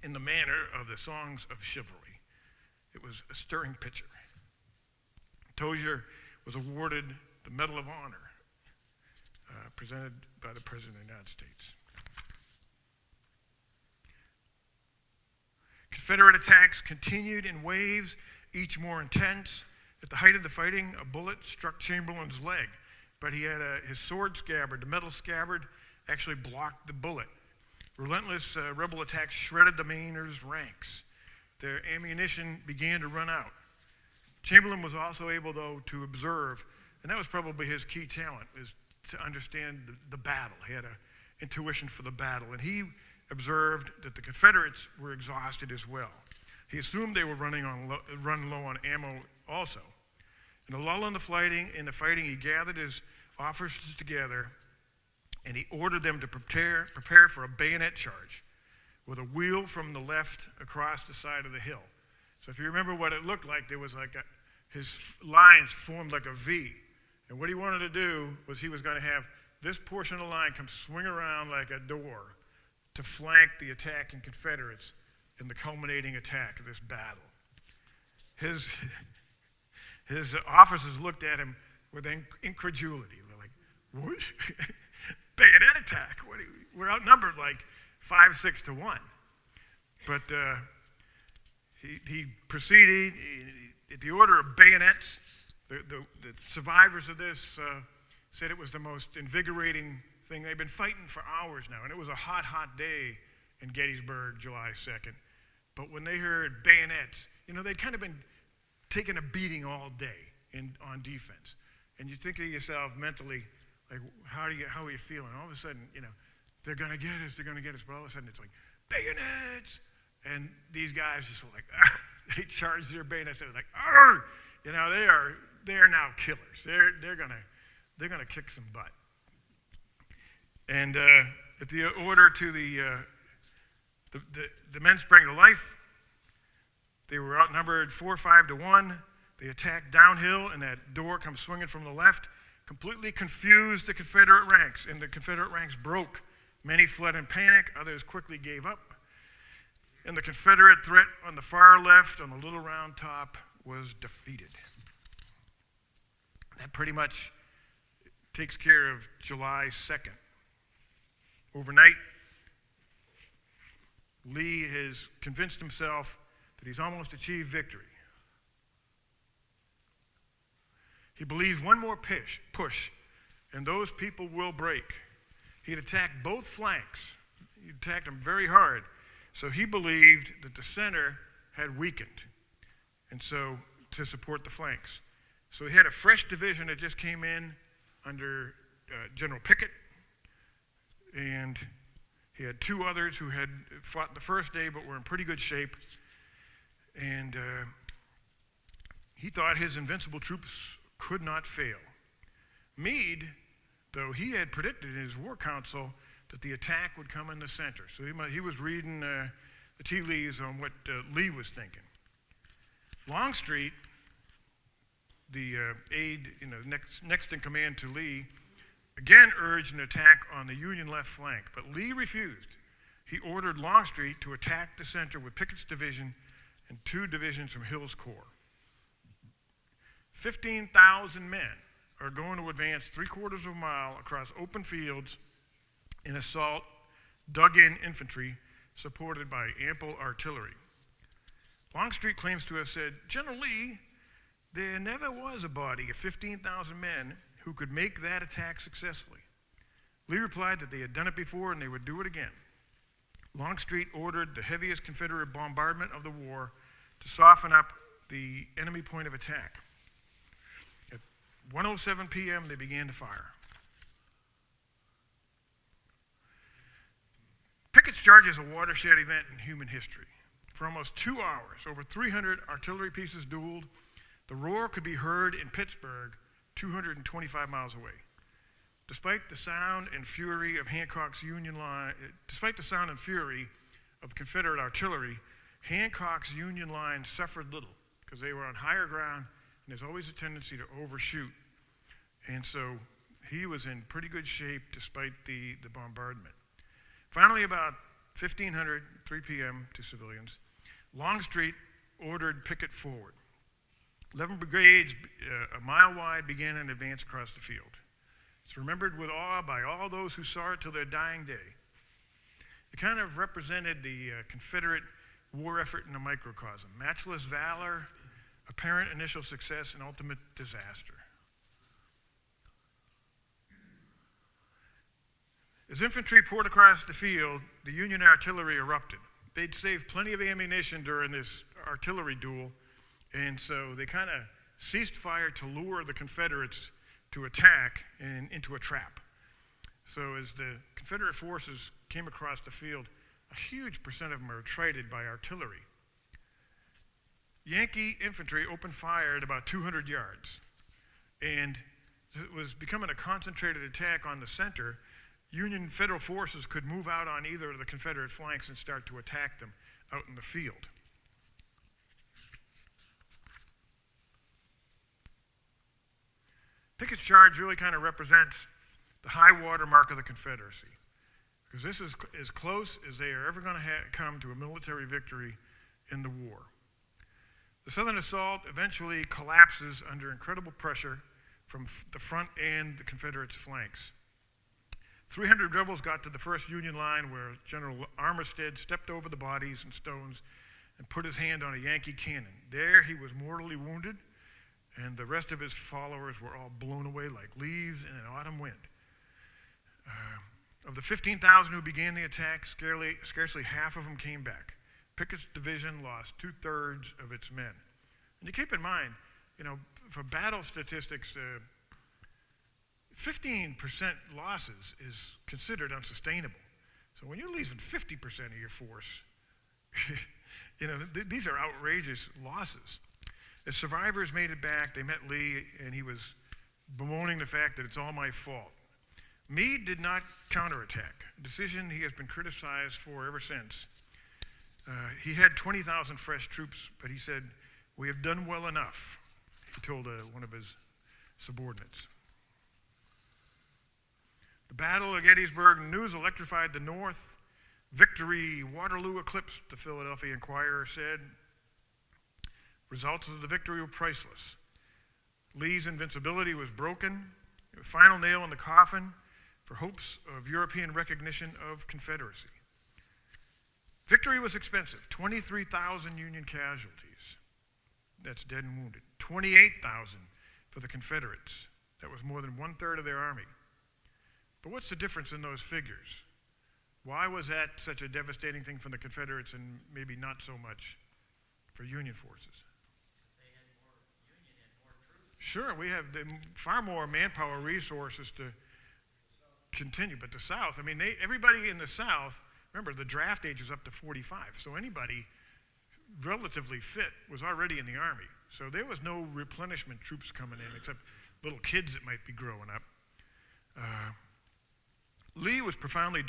in the manner of the songs of chivalry. It was a stirring picture. Tozier was awarded the Medal of Honor, presented by the President of the United States. Confederate attacks continued in waves, each more intense. At the height of the fighting, a bullet struck Chamberlain's leg, but he had his sword scabbard, the metal scabbard, actually blocked the bullet. Relentless rebel attacks shredded the Mainers' ranks. Their ammunition began to run out. Chamberlain was also able, though, to observe, and that was probably his key talent, is to understand the battle. He had an intuition for the battle, and he observed that the Confederates were exhausted as well. He assumed they were run low on ammo also. In a lull in the fighting, he gathered his officers together, and he ordered them to prepare for a bayonet charge with a wheel from the left across the side of the hill. So if you remember what it looked like, there was like his lines formed like a V. And what he wanted to do was he was going to have this portion of the line come swing around like a door to flank the attacking Confederates in the culminating attack of this battle. His officers looked at him with incredulity. They're like, what? Bayonet attack? We're outnumbered like 5-6 to 1. But he proceeded, at the order of bayonets. The survivors of this said it was the most invigorating thing. They've been fighting for hours now, and it was a hot, hot day in Gettysburg, July 2nd. But when they heard bayonets, they'd kind of been taking a beating all day on defense. And you think of yourself mentally, like, how are you feeling? All of a sudden, they're going to get us. But all of a sudden, it's like, bayonets! And these guys just were like, they charged their bayonets. They're like, argh! They are now killers. They're gonna kick some butt. And at the order to the men sprang to life. They were outnumbered 4-5 to 1. They attacked downhill, and that door comes swinging from the left, completely confused the Confederate ranks, and the Confederate ranks broke. Many fled in panic. Others quickly gave up. And the Confederate threat on the far left, on the Little Round Top, was defeated. That pretty much takes care of July 2nd. Overnight, Lee has convinced himself that he's almost achieved victory. He believes one more push, and those people will break. He'd attacked both flanks. He attacked them very hard. So he believed that the center had weakened, and so to support the flanks. So he had a fresh division that just came in under General Pickett, and he had 2 others who had fought the first day but were in pretty good shape. And he thought his invincible troops could not fail. Meade, though, he had predicted in his war council that the attack would come in the center. So he was reading the tea leaves on what Lee was thinking. Longstreet, the aide, next in command to Lee, again urged an attack on the Union left flank, but Lee refused. He ordered Longstreet to attack the center with Pickett's division and 2 divisions from Hill's corps. 15,000 men are going to advance 3/4 of a mile across open fields and assault dug-in infantry supported by ample artillery. Longstreet claims to have said, "General Lee, there never was a body of 15,000 men who could make that attack successfully." Lee replied that they had done it before and they would do it again. Longstreet ordered the heaviest Confederate bombardment of the war to soften up the enemy point of attack. At 1:07 p.m., they began to fire. Pickett's charge is a watershed event in human history. For almost 2 hours, over 300 artillery pieces dueled. The roar could be heard in Pittsburgh, 225 miles away. Despite the sound and fury of Hancock's Union line, despite the sound and fury of Confederate artillery, Hancock's Union line suffered little because they were on higher ground, and there's always a tendency to overshoot. And so he was in pretty good shape despite the bombardment. Finally, about 1500, 3 p.m. to civilians, Longstreet ordered Pickett forward. 11 brigades, a mile wide, began an advance across the field. It's remembered with awe by all those who saw it till their dying day. It kind of represented the Confederate war effort in a microcosm: matchless valor, apparent initial success, and ultimate disaster. As infantry poured across the field, the Union artillery erupted. They'd saved plenty of ammunition during this artillery duel, and so they kind of ceased fire to lure the Confederates to attack and into a trap. So as the Confederate forces came across the field, a huge percent of them were retreated by artillery. Yankee infantry opened fire at about 200 yards, and it was becoming a concentrated attack on the center. Union Federal forces could move out on either of the Confederate flanks and start to attack them out in the field. Pickett's charge really kind of represents the high water mark of the Confederacy, because this is as close as they are ever going to come to a military victory in the war. The Southern assault eventually collapses under incredible pressure from the front and the Confederates' flanks. 300 rebels got to the first Union line, where General Armistead stepped over the bodies and stones and put his hand on a Yankee cannon. There he was mortally wounded, and the rest of his followers were all blown away like leaves in an autumn wind. Of the 15,000 who began the attack, scarcely half of them came back. Pickett's division lost 2/3 of its men. And you keep in mind, for battle statistics, 15% losses is considered unsustainable. So when you're losing 50% of your force, these are outrageous losses. As survivors made it back, they met Lee, and he was bemoaning the fact that it's all my fault. Meade did not counterattack, a decision he has been criticized for ever since. He had 20,000 fresh troops, but he said, "We have done well enough," he told one of his subordinates. The Battle of Gettysburg news electrified the North. Victory, Waterloo eclipsed, the Philadelphia Inquirer said. Results of the victory were priceless. Lee's invincibility was broken, a final nail in the coffin for hopes of European recognition of Confederacy. Victory was expensive, 23,000 Union casualties. That's dead and wounded. 28,000 for the Confederates. That was more than 1/3 of their army. But what's the difference in those figures? Why was that such a devastating thing for the Confederates and maybe not so much for Union forces? Union had more troops. Sure, we have far more manpower resources to continue, but the South, everybody in the South, remember, the draft age was up to 45, so anybody relatively fit was already in the Army. So there was no replenishment troops coming in, except little kids that might be growing up. Lee was profoundly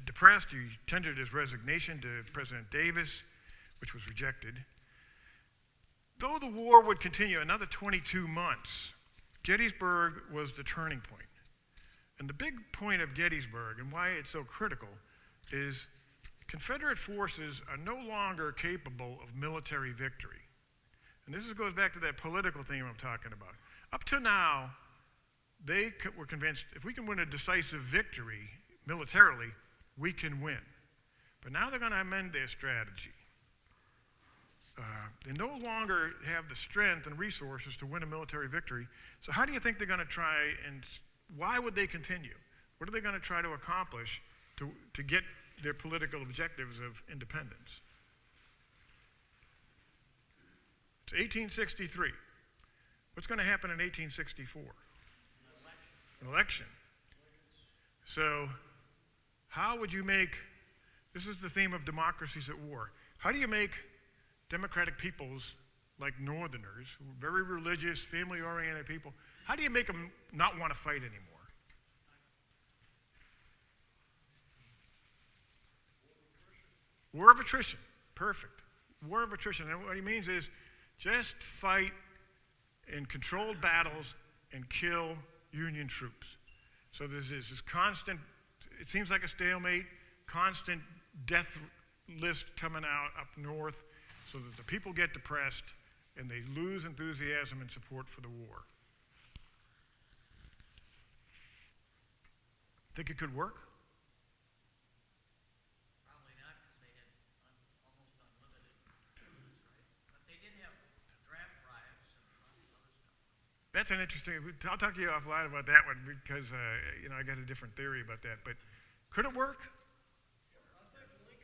depressed. He tendered his resignation to President Davis, which was rejected. Though the war would continue another 22 months, Gettysburg was the turning point. And the big point of Gettysburg and why it's so critical is Confederate forces are no longer capable of military victory. And this goes back to that political theme I'm talking about. Up to now, they were convinced if we can win a decisive victory militarily, we can win. But now they're going to amend their strategy. They no longer have the strength and resources to win a military victory. So how do you think they're going to try, and why would they continue? What are they going to try to accomplish to get their political objectives of independence? It's 1863. What's going to happen in 1864? An election. So how would you make, this is the theme of democracies at war, how do you make democratic peoples like Northerners, who are very religious, family-oriented people, how do you make them not want to fight anymore? War of attrition. Perfect. War of attrition. And what he means is just fight in controlled battles and kill Union troops. So there's this constant, it seems like a stalemate, constant death list coming out up north so that the people get depressed and they lose enthusiasm and support for the war. Think it could work? Probably not, because they had almost unlimited tools, right? But they did have draft riots and other stuff. That's an interesting, I'll talk to you offline about that one because, I got a different theory about that. But could it work? I think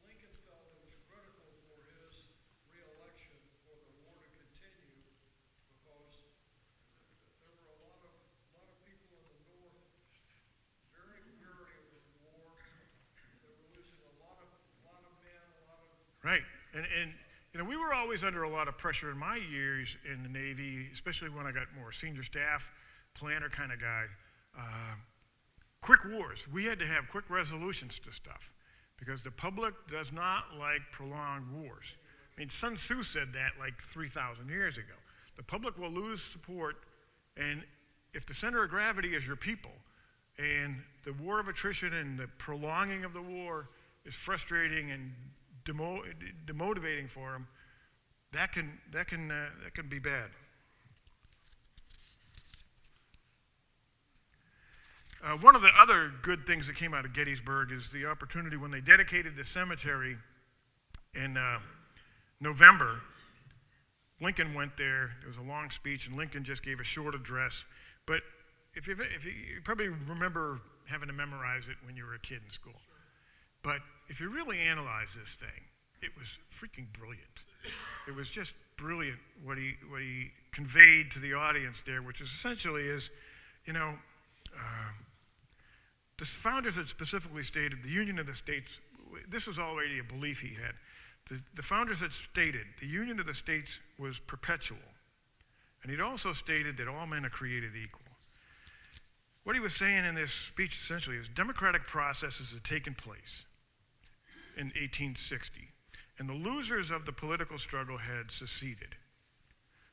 Lincoln felt it was critical for his re-election for the war to continue because there were a lot of people in the North very weary of the war. They were losing a lot of men, Right. And we were always under a lot of pressure in my years in the Navy, especially when I got more senior staff, planner kind of guy. Quick wars. We had to have quick resolutions to stuff because the public does not like prolonged wars. I mean, Sun Tzu said that like 3,000 years ago. The public will lose support, and if the center of gravity is your people, and the war of attrition and the prolonging of the war is frustrating and demotivating for them, that can be bad. One of the other good things that came out of Gettysburg is the opportunity when they dedicated the cemetery in November. Lincoln went there. There was a long speech, and Lincoln just gave a short address. But if you probably remember having to memorize it when you were a kid in school. But if you really analyze this thing, it was freaking brilliant. It was just brilliant what he conveyed to the audience there, which is essentially is, the founders had specifically stated the Union of the States, this was already a belief he had. The founders had stated the Union of the States was perpetual. And he'd also stated that all men are created equal. What he was saying in this speech essentially is democratic processes had taken place in 1860, and the losers of the political struggle had seceded.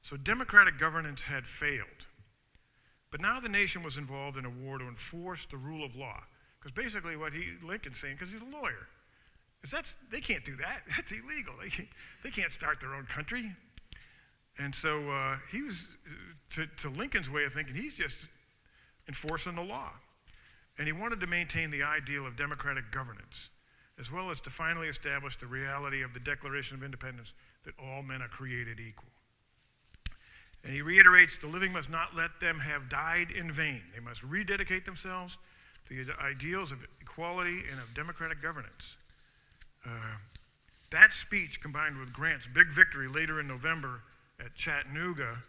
So democratic governance had failed. But now the nation was involved in a war to enforce the rule of law. Because basically what Lincoln's saying, because he's a lawyer, is they can't do that. That's illegal. They can't start their own country. And so he was, to Lincoln's way of thinking, he's just enforcing the law. And he wanted to maintain the ideal of democratic governance, as well as to finally establish the reality of the Declaration of Independence that all men are created equal. And he reiterates, the living must not let them have died in vain. They must rededicate themselves to the ideals of equality and of democratic governance. That speech, combined with Grant's big victory later in November at Chattanooga,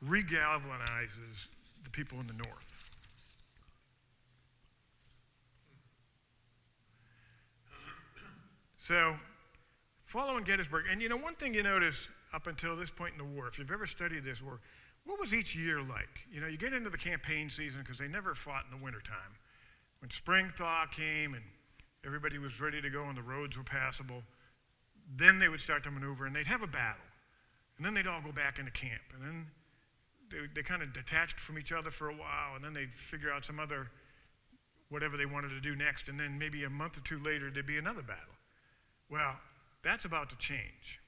re-galvanizes the people in the North. So, following Gettysburg, and one thing you notice up until this point in the war, if you've ever studied this war, what was each year like? You know, you get into the campaign season because they never fought in the wintertime. When spring thaw came and everybody was ready to go and the roads were passable, then they would start to maneuver and they'd have a battle. And then they'd all go back into camp. And then they kind of detached from each other for a while, and then they'd figure out some other, whatever they wanted to do next, and then maybe a month or two later, there'd be another battle. Well, that's about to change.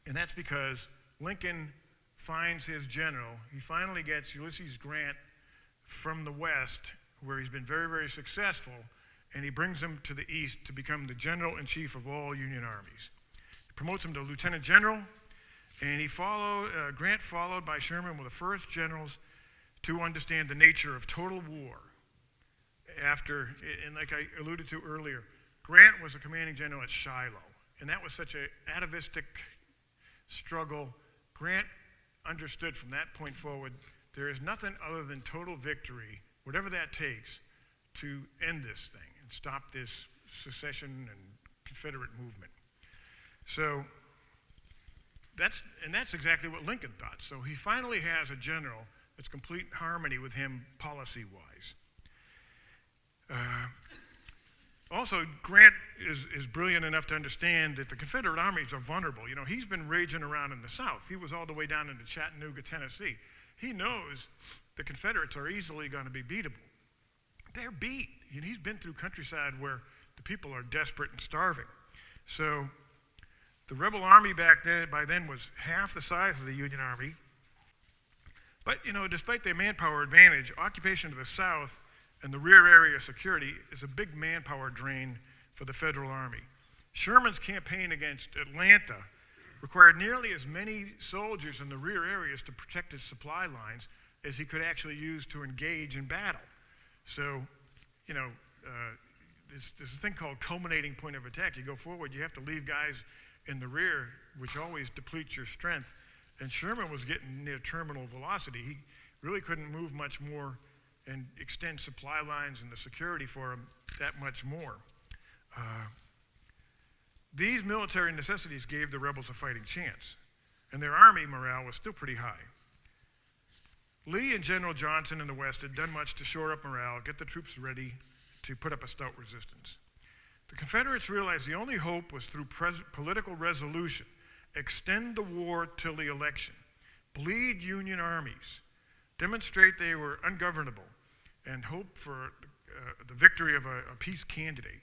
And that's because Lincoln finds his general. He finally gets Ulysses Grant from the west, where he's been very, very successful, and he brings him to the east to become the general-in-chief of all Union armies. He promotes him to lieutenant general, and Grant followed by Sherman were the first generals to understand the nature of total war. After, and like I alluded to earlier, Grant was the commanding general at Shiloh, and that was such an atavistic struggle. Grant understood from that point forward, there is nothing other than total victory, whatever that takes, to end this thing and stop this secession and Confederate movement. So that's exactly what Lincoln thought. So he finally has a general that's complete harmony with him policy-wise. Also, Grant is brilliant enough to understand that the Confederate armies are vulnerable. You know, he's been raging around in the South. He was all the way down into Chattanooga, Tennessee. He knows the Confederates are easily going to be beatable. They're beat. And he's been through countryside where the people are desperate and starving. So the rebel army by then was half the size of the Union Army. But, you know, despite their manpower advantage, occupation of the South and the rear area security is a big manpower drain for the Federal Army. Sherman's campaign against Atlanta required nearly as many soldiers in the rear areas to protect his supply lines as he could actually use to engage in battle. So, you know, there's a thing called culminating point of attack. You go forward, you have to leave guys in the rear, which always depletes your strength. And Sherman was getting near terminal velocity. He really couldn't move much more and extend supply lines and the security for him that much more. These military necessities gave the rebels a fighting chance, and their army morale was still pretty high. Lee and General Johnson in the West had done much to shore up morale, get the troops ready to put up a stout resistance. The Confederates realized the only hope was through political resolution. Extend the war till the election. Bleed Union armies. Demonstrate they were ungovernable, and hope for the victory of a peace candidate.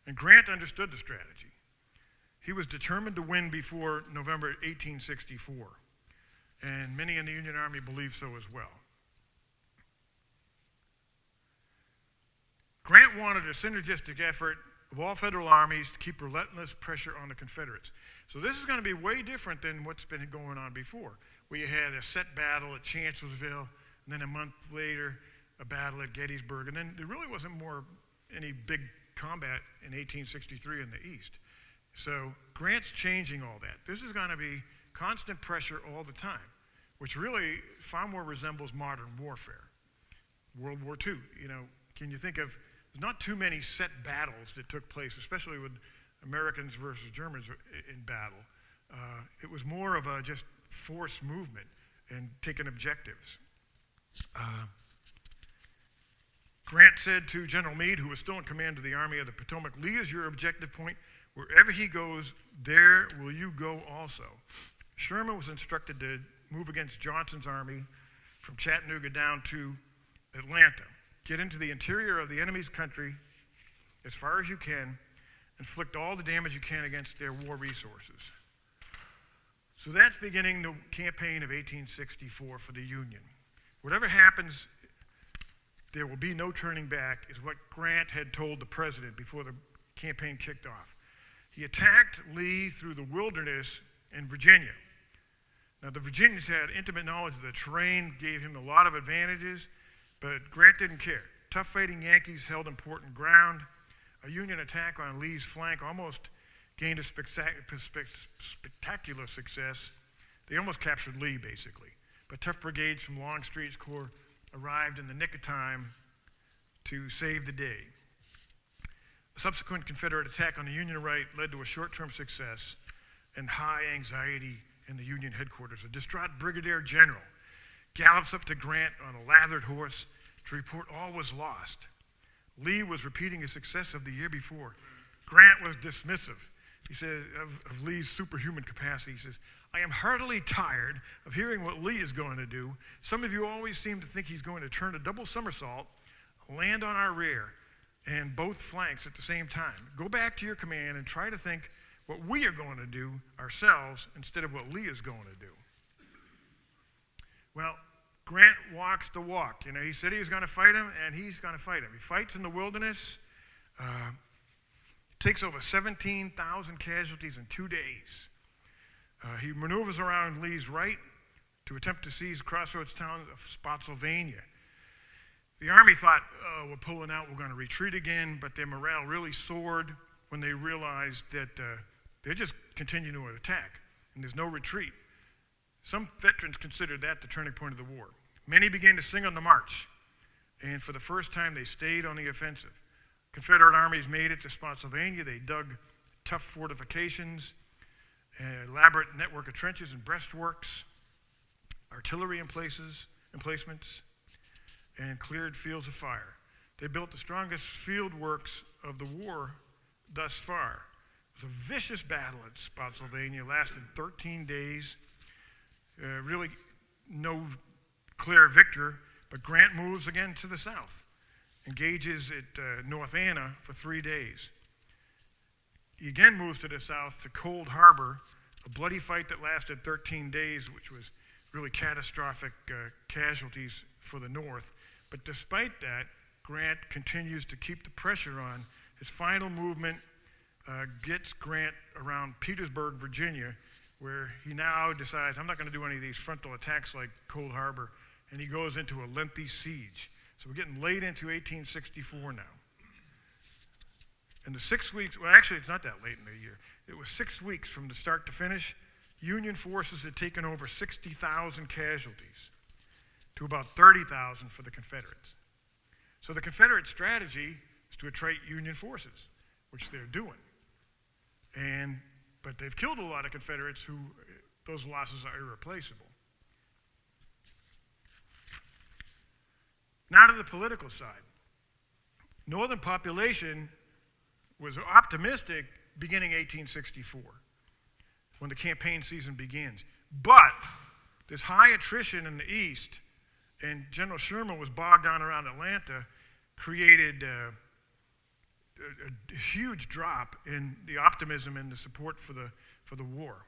And Grant understood the strategy. He was determined to win before November 1864, and many in the Union Army believed so as well. Grant wanted a synergistic effort of all federal armies to keep relentless pressure on the Confederates. So this is going to be way different than what's been going on before, where you had a set battle at Chancellorsville, and then a month later, a battle at Gettysburg, and then there really wasn't any big combat in 1863 in the East. So Grant's changing all that. This is going to be constant pressure all the time, which really far more resembles modern warfare. World War II, you know, can you think of, there's not too many set battles that took place, especially with Americans versus Germans in battle. It was more of a just force movement and taking objectives. Grant said to General Meade, who was still in command of the Army of the Potomac, Lee is your objective point. Wherever he goes, there will you go also. Sherman was instructed to move against Johnson's army from Chattanooga down to Atlanta. Get into the interior of the enemy's country as far as you can, inflict all the damage you can against their war resources. So that's beginning the campaign of 1864 for the Union. Whatever happens, there will be no turning back, is what Grant had told the president before the campaign kicked off. He attacked Lee through the wilderness in Virginia. Now, the Virginians had intimate knowledge of the terrain, gave him a lot of advantages, but Grant didn't care. Tough fighting Yankees held important ground. A Union attack on Lee's flank almost gained a spectacular success. They almost captured Lee, basically. But tough brigades from Longstreet's corps arrived in the nick of time to save the day. A subsequent Confederate attack on the Union right led to a short-term success, and high anxiety in the Union headquarters. A distraught brigadier general gallops up to Grant on a lathered horse to report all was lost. Lee was repeating his success of the year before. Grant was dismissive. He says, of Lee's superhuman capacity. He says, I am heartily tired of hearing what Lee is going to do. Some of you always seem to think he's going to turn a double somersault, land on our rear, and both flanks at the same time. Go back to your command and try to think what we are going to do ourselves instead of what Lee is going to do. Well, Grant walks the walk. He said he was going to fight him, and he's going to fight him. He fights in the wilderness, takes over 17,000 casualties in 2 days. He maneuvers around Lee's right to attempt to seize crossroads town of Spotsylvania. The army thought, we're pulling out, we're going to retreat again, but their morale really soared when they realized that they're just continuing to attack, and there's no retreat. Some veterans considered that the turning point of the war. Many began to sing on the march, and for the first time they stayed on the offensive. Confederate armies made it to Spotsylvania. They dug tough fortifications, an elaborate network of trenches and breastworks, artillery emplacements, and cleared fields of fire. They built the strongest field works of the war thus far. It was a vicious battle at Spotsylvania, lasted 13 days. Really no clear victor, but Grant moves again to the south, engages at North Anna for 3 days. He again moves to the south to Cold Harbor, a bloody fight that lasted 13 days, which was really catastrophic casualties for the North. But despite that, Grant continues to keep the pressure on. His final movement gets Grant around Petersburg, Virginia, where he now decides, I'm not going to do any of these frontal attacks like Cold Harbor, and he goes into a lengthy siege. So we're getting late into 1864 now. And the 6 weeks, well, actually, it's not that late in the year. It was 6 weeks from the start to finish. Union forces had taken over 60,000 casualties to about 30,000 for the Confederates. So the Confederate strategy is to attrite Union forces, which they're doing. But they've killed a lot of Confederates who, those losses are irreplaceable. Now to the political side. Northern population was optimistic beginning 1864, when the campaign season begins. But this high attrition in the East, and General Sherman was bogged down around Atlanta, created a huge drop in the optimism and the support for the war.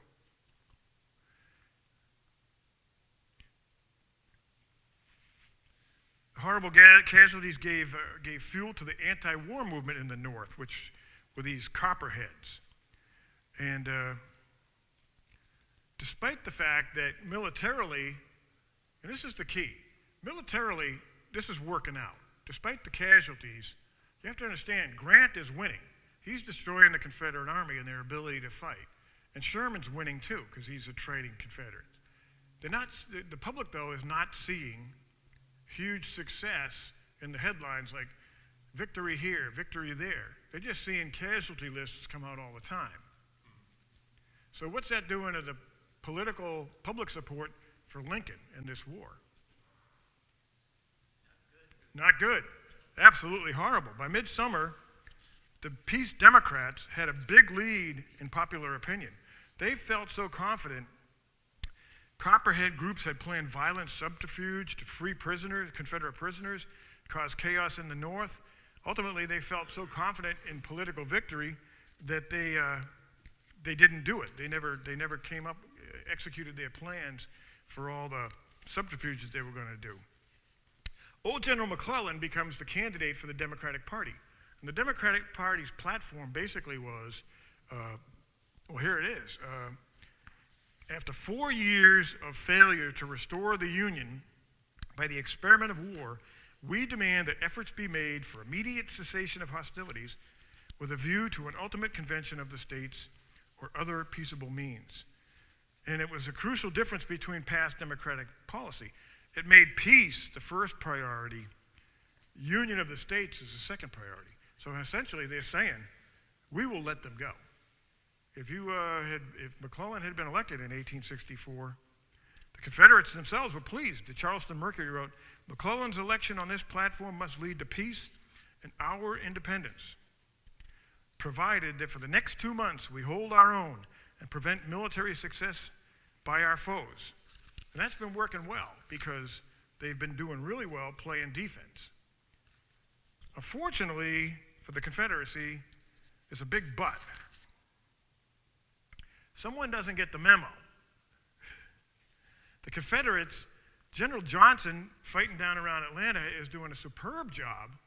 Horrible casualties gave fuel to the anti-war movement in the North, which were these copperheads. And despite the fact that militarily, and this is the key, militarily, this is working out. Despite the casualties, you have to understand, Grant is winning. He's destroying the Confederate Army and their ability to fight. And Sherman's winning too, because he's attriting Confederates. The public, though, is not seeing huge success in the headlines like victory here, victory there. They're just seeing casualty lists come out all the time. So what's that doing to the political public support for Lincoln in this war? Not good. Absolutely horrible. By midsummer, the Peace Democrats had a big lead in popular opinion. They felt so confident. Copperhead groups had planned violent subterfuge to free prisoners, Confederate prisoners, cause chaos in the North. Ultimately, they felt so confident in political victory that they didn't do it. They never executed their plans for all the subterfuges they were going to do. Old General McLellan becomes the candidate for the Democratic Party. And the Democratic Party's platform basically was, well, here it is. After 4 years of failure to restore the Union by the experiment of war, we demand that efforts be made for immediate cessation of hostilities with a view to an ultimate convention of the states or other peaceable means. And it was a crucial difference between past Democratic policy. It made peace the first priority, union of the states is the second priority. So essentially they're saying, we will let them go. if McLellan had been elected in 1864, the Confederates themselves were pleased. The Charleston Mercury wrote, "McClellan's election on this platform must lead to peace and our independence, provided that for the next 2 months we hold our own and prevent military success by our foes." And that's been working well because they've been doing really well playing defense. Unfortunately for the Confederacy, there's a big but. Someone doesn't get the memo. The Confederates, General Johnson, fighting down around Atlanta, is doing a superb job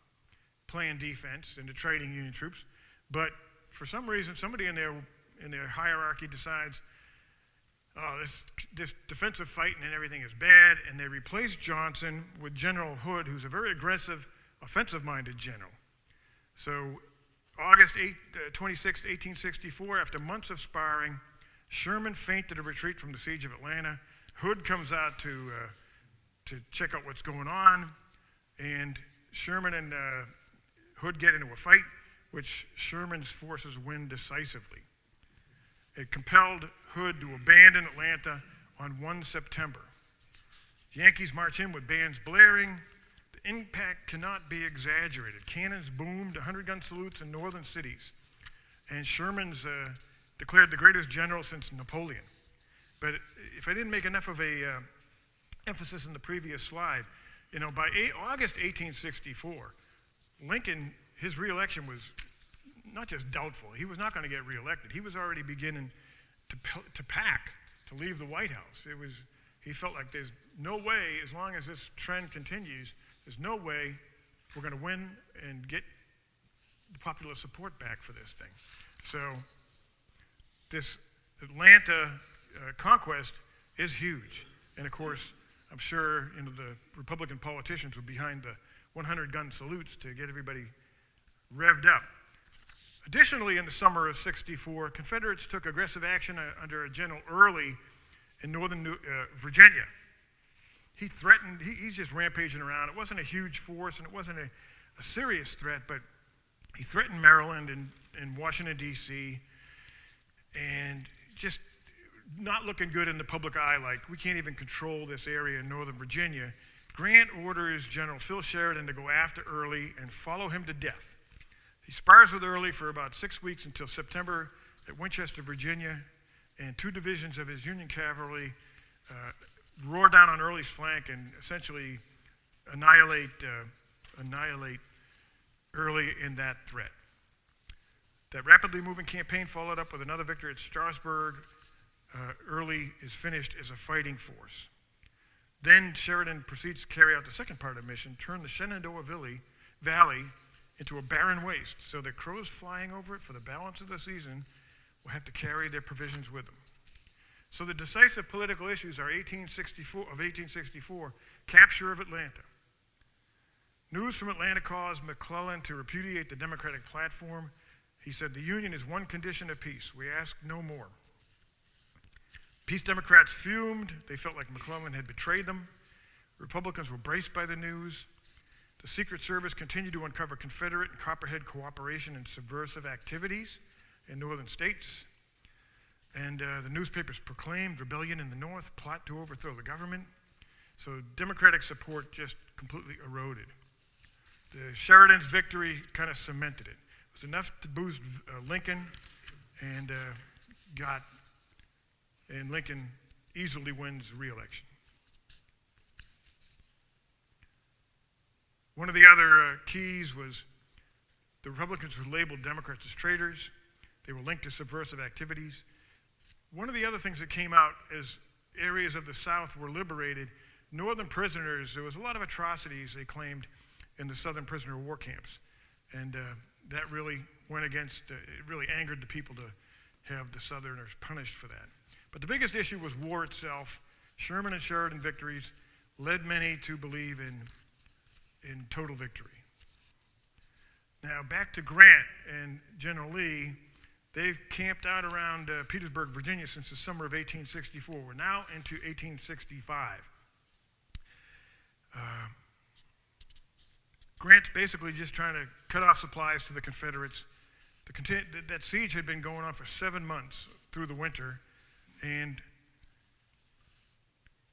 playing defense and trading Union troops, but for some reason, somebody in their hierarchy decides, oh, this defensive fighting and everything is bad, and they replace Johnson with General Hood, who's a very aggressive, offensive-minded general. So August 26, 1864, after months of sparring, Sherman feinted a retreat from the siege of Atlanta. Hood comes out to check out what's going on, and Sherman and Hood get into a fight, which Sherman's forces win decisively. It compelled Hood to abandon Atlanta on 1 September. The Yankees march in with bands blaring. The impact cannot be exaggerated. Cannons boomed, 100-gun salutes in northern cities. And Sherman's declared the greatest general since Napoleon. But if I didn't make enough of a emphasis in the previous slide, by August 1864, Lincoln, his reelection was not just doubtful. He was not going to get reelected. He was already beginning to pack to leave the White House. He felt like there's no way, as long as this trend continues, there's no way we're going to win and get the popular support back for this thing. So this Atlanta conquest is huge. And of course, I'm sure the Republican politicians were behind the 100-gun salutes to get everybody revved up. Additionally, in the summer of '64, Confederates took aggressive action under General Early in northern Virginia. He threatened, he's just rampaging around. It wasn't a huge force and it wasn't a serious threat, but he threatened Maryland and Washington, D.C., and just not looking good in the public eye, like we can't even control this area in northern Virginia. Grant orders General Phil Sheridan to go after Early and follow him to death. He spars with Early for about 6 weeks until September at Winchester, Virginia, and 2 divisions of his Union cavalry roar down on Early's flank and essentially annihilate Early in that threat. That rapidly moving campaign followed up with another victory at Strasburg. Early is finished as a fighting force. Then Sheridan proceeds to carry out the second part of the mission, turn the Shenandoah Valley into a barren waste, so that crows flying over it for the balance of the season will have to carry their provisions with them. So the decisive political issues are 1864, capture of Atlanta. News from Atlanta caused McLellan to repudiate the Democratic platform. He said, "The Union is one condition of peace. We ask no more." Peace Democrats fumed. They felt like McLellan had betrayed them. Republicans were braced by the news. The Secret Service continued to uncover Confederate and Copperhead cooperation in subversive activities in northern states. And the newspapers proclaimed rebellion in the North, plot to overthrow the government. So Democratic support just completely eroded. The Sheridan's victory kind of cemented it. It was enough to boost Lincoln, and Lincoln easily wins re-election. One of the other keys was the Republicans were labeled Democrats as traitors. They were linked to subversive activities. One of the other things that came out as areas of the South were liberated, northern prisoners, there was a lot of atrocities they claimed in the southern prisoner of war camps. And that really went against, it really angered the people to have the Southerners punished for that. But the biggest issue was war itself. Sherman and Sheridan victories led many to believe in total victory. Now back to Grant and General Lee. They've camped out around Petersburg, Virginia since the summer of 1864. We're now into 1865. Grant's basically just trying to cut off supplies to the Confederates. That siege had been going on for 7 months through the winter, and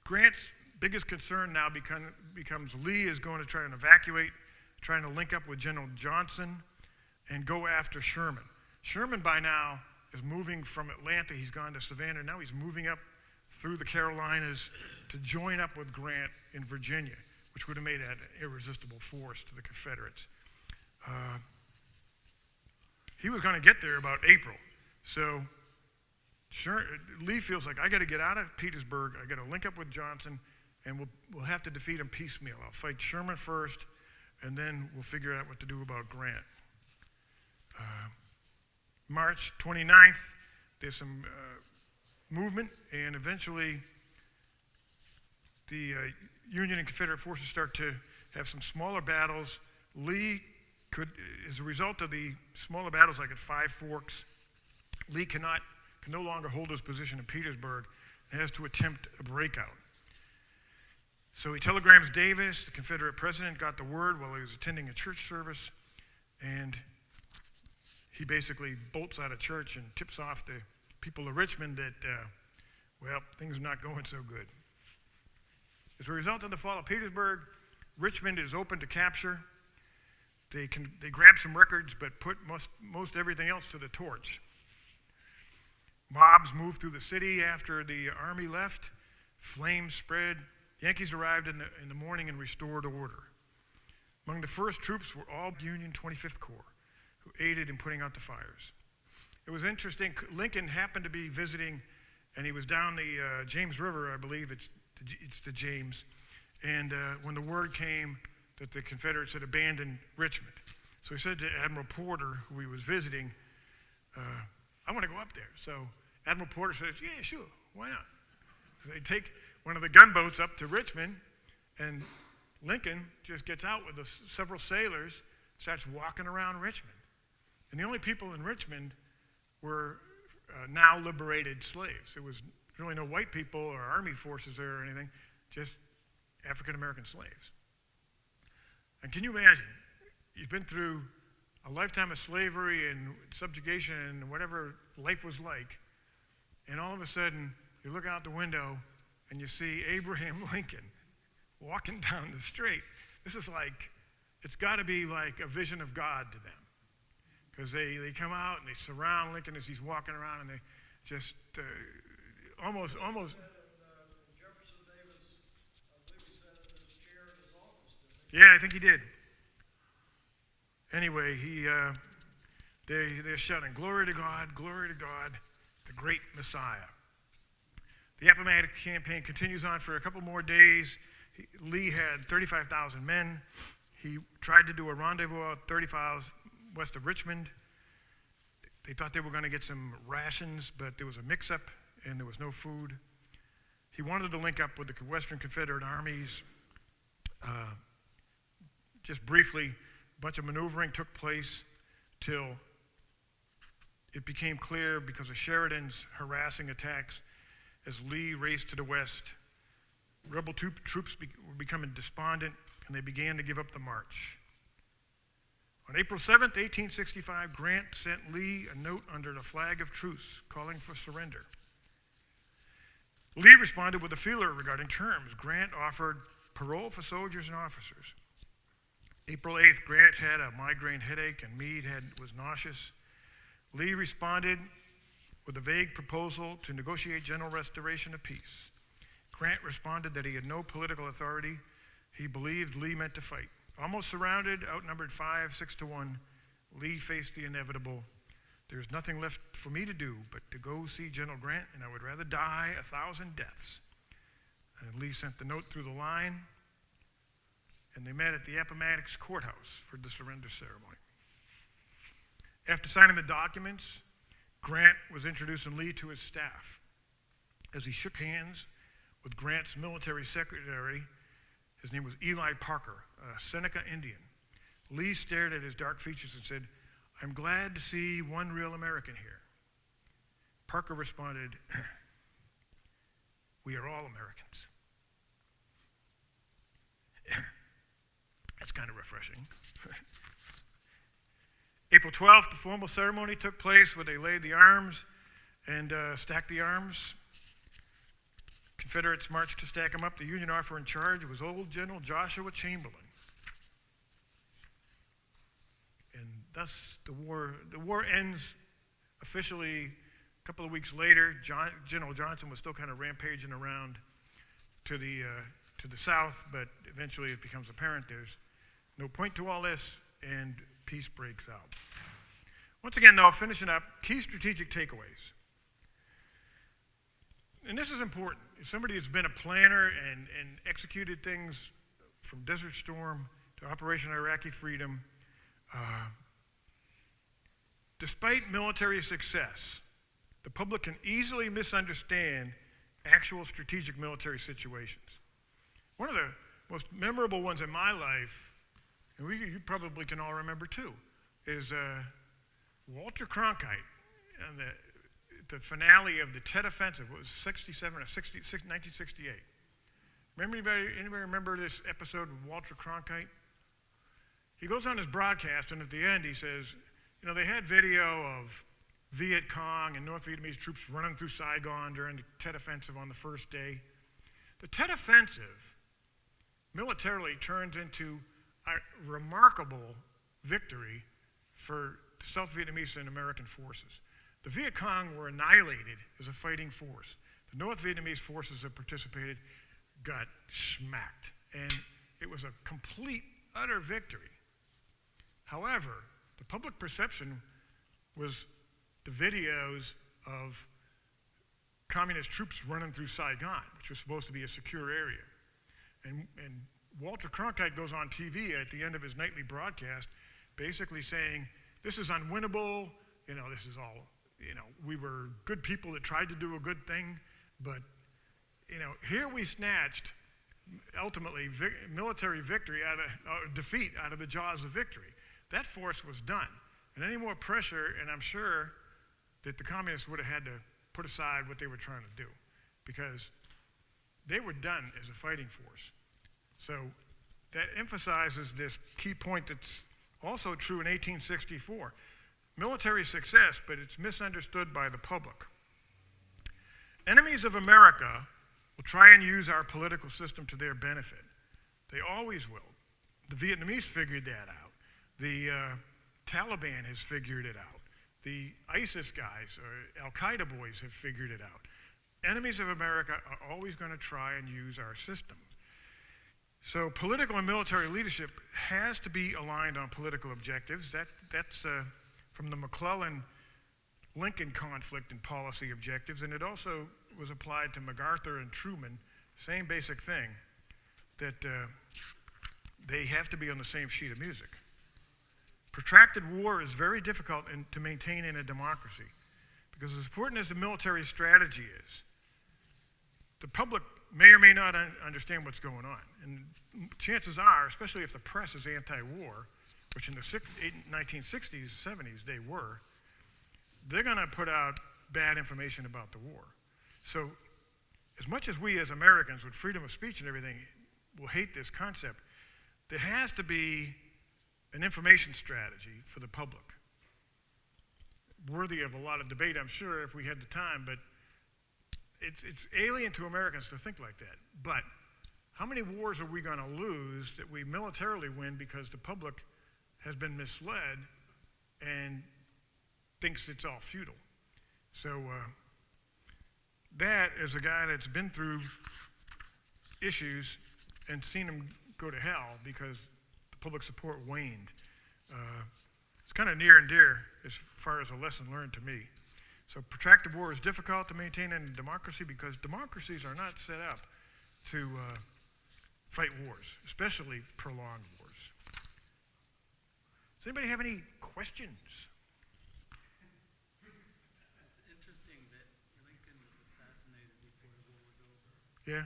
Grant's biggest concern now becomes Lee is going to try and evacuate, trying to link up with General Johnson and go after Sherman. Sherman by now is moving from Atlanta. He's gone to Savannah. Now he's moving up through the Carolinas to join up with Grant in Virginia, which would have made that an irresistible force to the Confederates. He was going to get there about April. So Lee feels like, I got to get out of Petersburg. I got to link up with Johnson, and we'll have to defeat him piecemeal. I'll fight Sherman first, and then we'll figure out what to do about Grant. March 29th, there's some movement, and eventually the Union and Confederate forces start to have some smaller battles. Lee could, as a result of the smaller battles like at Five Forks, Lee can no longer hold his position in Petersburg and has to attempt a breakout. So he telegrams Davis. The Confederate president got the word while he was attending a church service, and he basically bolts out of church and tips off the people of Richmond that, things are not going so good. As a result of the fall of Petersburg, Richmond is open to capture. They grab some records, but put most everything else to the torch. Mobs moved through the city after the army left. Flames spread. Yankees arrived in the morning and restored order. Among the first troops were all Union 25th Corps, who aided in putting out the fires. It was interesting. Lincoln happened to be visiting, and he was down the James River, I believe it's the James, and when the word came that the Confederates had abandoned Richmond. So he said to Admiral Porter, who he was visiting, I want to go up there. So Admiral Porter says, yeah, sure, why not? So they take one of the gunboats up to Richmond, and Lincoln just gets out with several sailors, starts walking around Richmond. And the only people in Richmond were now liberated slaves. There was really no white people or army forces there or anything, just African-American slaves. And can you imagine? You've been through a lifetime of slavery and subjugation and whatever life was like, and all of a sudden you look out the window and you see Abraham Lincoln walking down the street. This is like, it's got to be like a vision of God to them. Because they come out and they surround Lincoln as he's walking around, and they just almost. Jefferson Davis, I believe he sat in his chair in his office, didn't he? Yeah, I think he did. Anyway, they're shouting, glory to God, the great Messiah. The Appomattox campaign continues on for a couple more days. Lee had 35,000 men. He tried to do a rendezvous out 30 miles west of Richmond. They thought they were going to get some rations, but there was a mix-up and there was no food. He wanted to link up with the Western Confederate armies. Just briefly, a bunch of maneuvering took place till it became clear, because of Sheridan's harassing attacks, as Lee raced to the west, rebel troops were becoming despondent, and they began to give up the march. On April 7th, 1865, Grant sent Lee a note under the flag of truce calling for surrender. Lee responded with a feeler regarding terms. Grant offered parole for soldiers and officers. April 8th, Grant had a migraine headache and Meade was nauseous. Lee responded with a vague proposal to negotiate general restoration of peace. Grant responded that he had no political authority. He believed Lee meant to fight. Almost surrounded, outnumbered 5-6-1, Lee faced the inevitable. There's nothing left for me to do but to go see General Grant, and I would rather die 1,000 deaths. And Lee sent the note through the line, and they met at the Appomattox courthouse for the surrender ceremony. After signing the documents, Grant was introducing Lee to his staff. As he shook hands with Grant's military secretary, his name was Eli Parker, a Seneca Indian, Lee stared at his dark features and said, I'm glad to see one real American here. Parker responded, we are all Americans. That's kind of refreshing. April 12th, the formal ceremony took place where they laid the arms and stacked the arms. Confederates marched to stack them up. The Union officer in charge was old General Joshua Chamberlain. And thus the war ends officially a couple of weeks later. General Johnson was still kind of rampaging around to the south, but eventually it becomes apparent there's no point to all this, and peace breaks out. Once again, though, finishing up, key strategic takeaways. And this is important. If somebody has been a planner and executed things from Desert Storm to Operation Iraqi Freedom, despite military success, the public can easily misunderstand actual strategic military situations. One of the most memorable ones in my life, and you probably can all remember too, is Walter Cronkite and the finale of the Tet Offensive. It was 1968. Anybody remember this episode of Walter Cronkite? He goes on his broadcast, and at the end he says, they had video of Viet Cong and North Vietnamese troops running through Saigon during the Tet Offensive on the first day. The Tet Offensive militarily turns into a remarkable victory for the South Vietnamese and American forces. The Viet Cong were annihilated as a fighting force. The North Vietnamese forces that participated got smacked, and it was a complete, utter victory. However, the public perception was the videos of communist troops running through Saigon, which was supposed to be a secure area. And Walter Cronkite goes on TV at the end of his nightly broadcast basically saying, this is unwinnable, this is all, we were good people that tried to do a good thing, but, here we snatched, ultimately, military victory defeat out of the jaws of victory. That force was done. And any more pressure, and I'm sure that the communists would have had to put aside what they were trying to do, because they were done as a fighting force. So that emphasizes this key point that's also true in 1864. Military success, but it's misunderstood by the public. Enemies of America will try and use our political system to their benefit. They always will. The Vietnamese figured that out. The Taliban has figured it out. The ISIS guys or Al-Qaeda boys have figured it out. Enemies of America are always going to try and use our system. So political and military leadership has to be aligned on political objectives. That's from the McLellan Lincoln conflict and policy objectives, and it also was applied to MacArthur and Truman, same basic thing, that they have to be on the same sheet of music. Protracted war is very difficult to maintain in a democracy, because as important as the military strategy is, the public may or may not understand what's going on. And chances are, especially if the press is anti-war, which in the 1960s, 70s they were, they're going to put out bad information about the war. So as much as we as Americans, with freedom of speech and everything, will hate this concept, there has to be an information strategy for the public. Worthy of a lot of debate, I'm sure, if we had the time, but it's alien to Americans to think like that. But how many wars are we going to lose that we militarily win because the public has been misled and thinks it's all futile? So that, as a guy that's been through issues and seen them go to hell because the public support waned, it's kind of near and dear as far as a lesson learned to me. So protracted war is difficult to maintain in a democracy because democracies are not set up to fight wars, especially prolonged wars. Does anybody have any questions? It's interesting that Lincoln was assassinated before the war was over. Yeah.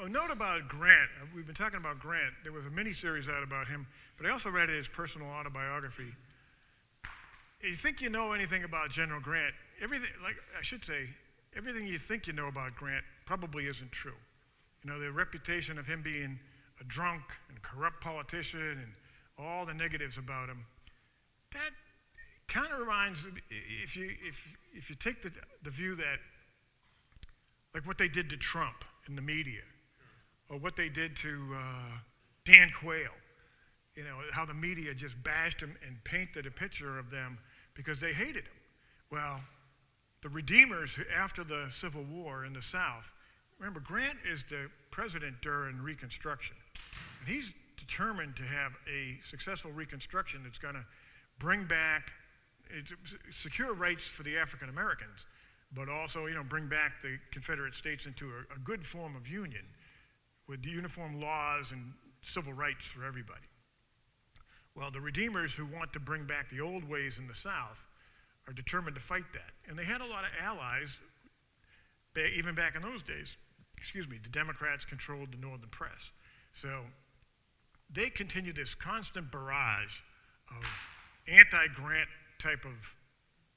A note about Grant. We've been talking about Grant. There was a mini-series out about him, but I also read his personal autobiography. You think you know anything about General Grant, everything you think you know about Grant probably isn't true. The reputation of him being a drunk and corrupt politician and all the negatives about him. That kind of reminds, if you take the view that, like what they did to Trump in the media, or what they did to Dan Quayle, you know, how the media just bashed him and painted a picture of them because they hated him. Well, the Redeemers, after the Civil War in the South, remember, Grant is the president during Reconstruction, and he's determined to have a successful Reconstruction that's going to bring back, secure rights for the African Americans, but also, you know, bring back the Confederate States into a good form of union with uniform laws and civil rights for everybody. Well, the Redeemers, who want to bring back the old ways in the South, are determined to fight that. And they had a lot of allies, even back in those days. The Democrats controlled the northern press. So they continued this constant barrage of anti-Grant type of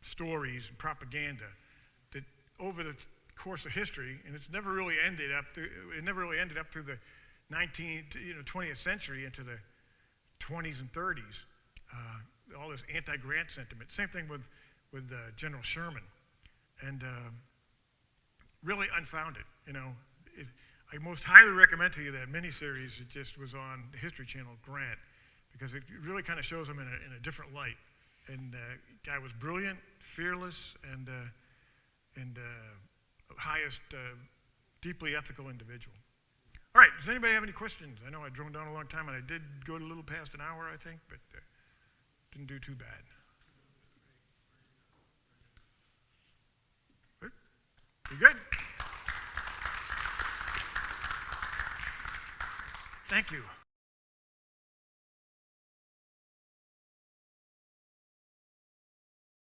stories and propaganda that over the course of history, and it's never really ended up through the 20th century into the 20s and 30s. All this anti-Grant sentiment. Same thing with General Sherman, and really unfounded. You know, I most highly recommend to you that miniseries. It just was on the History Channel, Grant, because it really kind of shows him in a different light. And guy was brilliant, fearless, and highest, deeply ethical individual. All right, does anybody have any questions? I know I droned on a long time, and I did go a little past an hour, I think, but didn't do too bad. Good? You good? Thank you.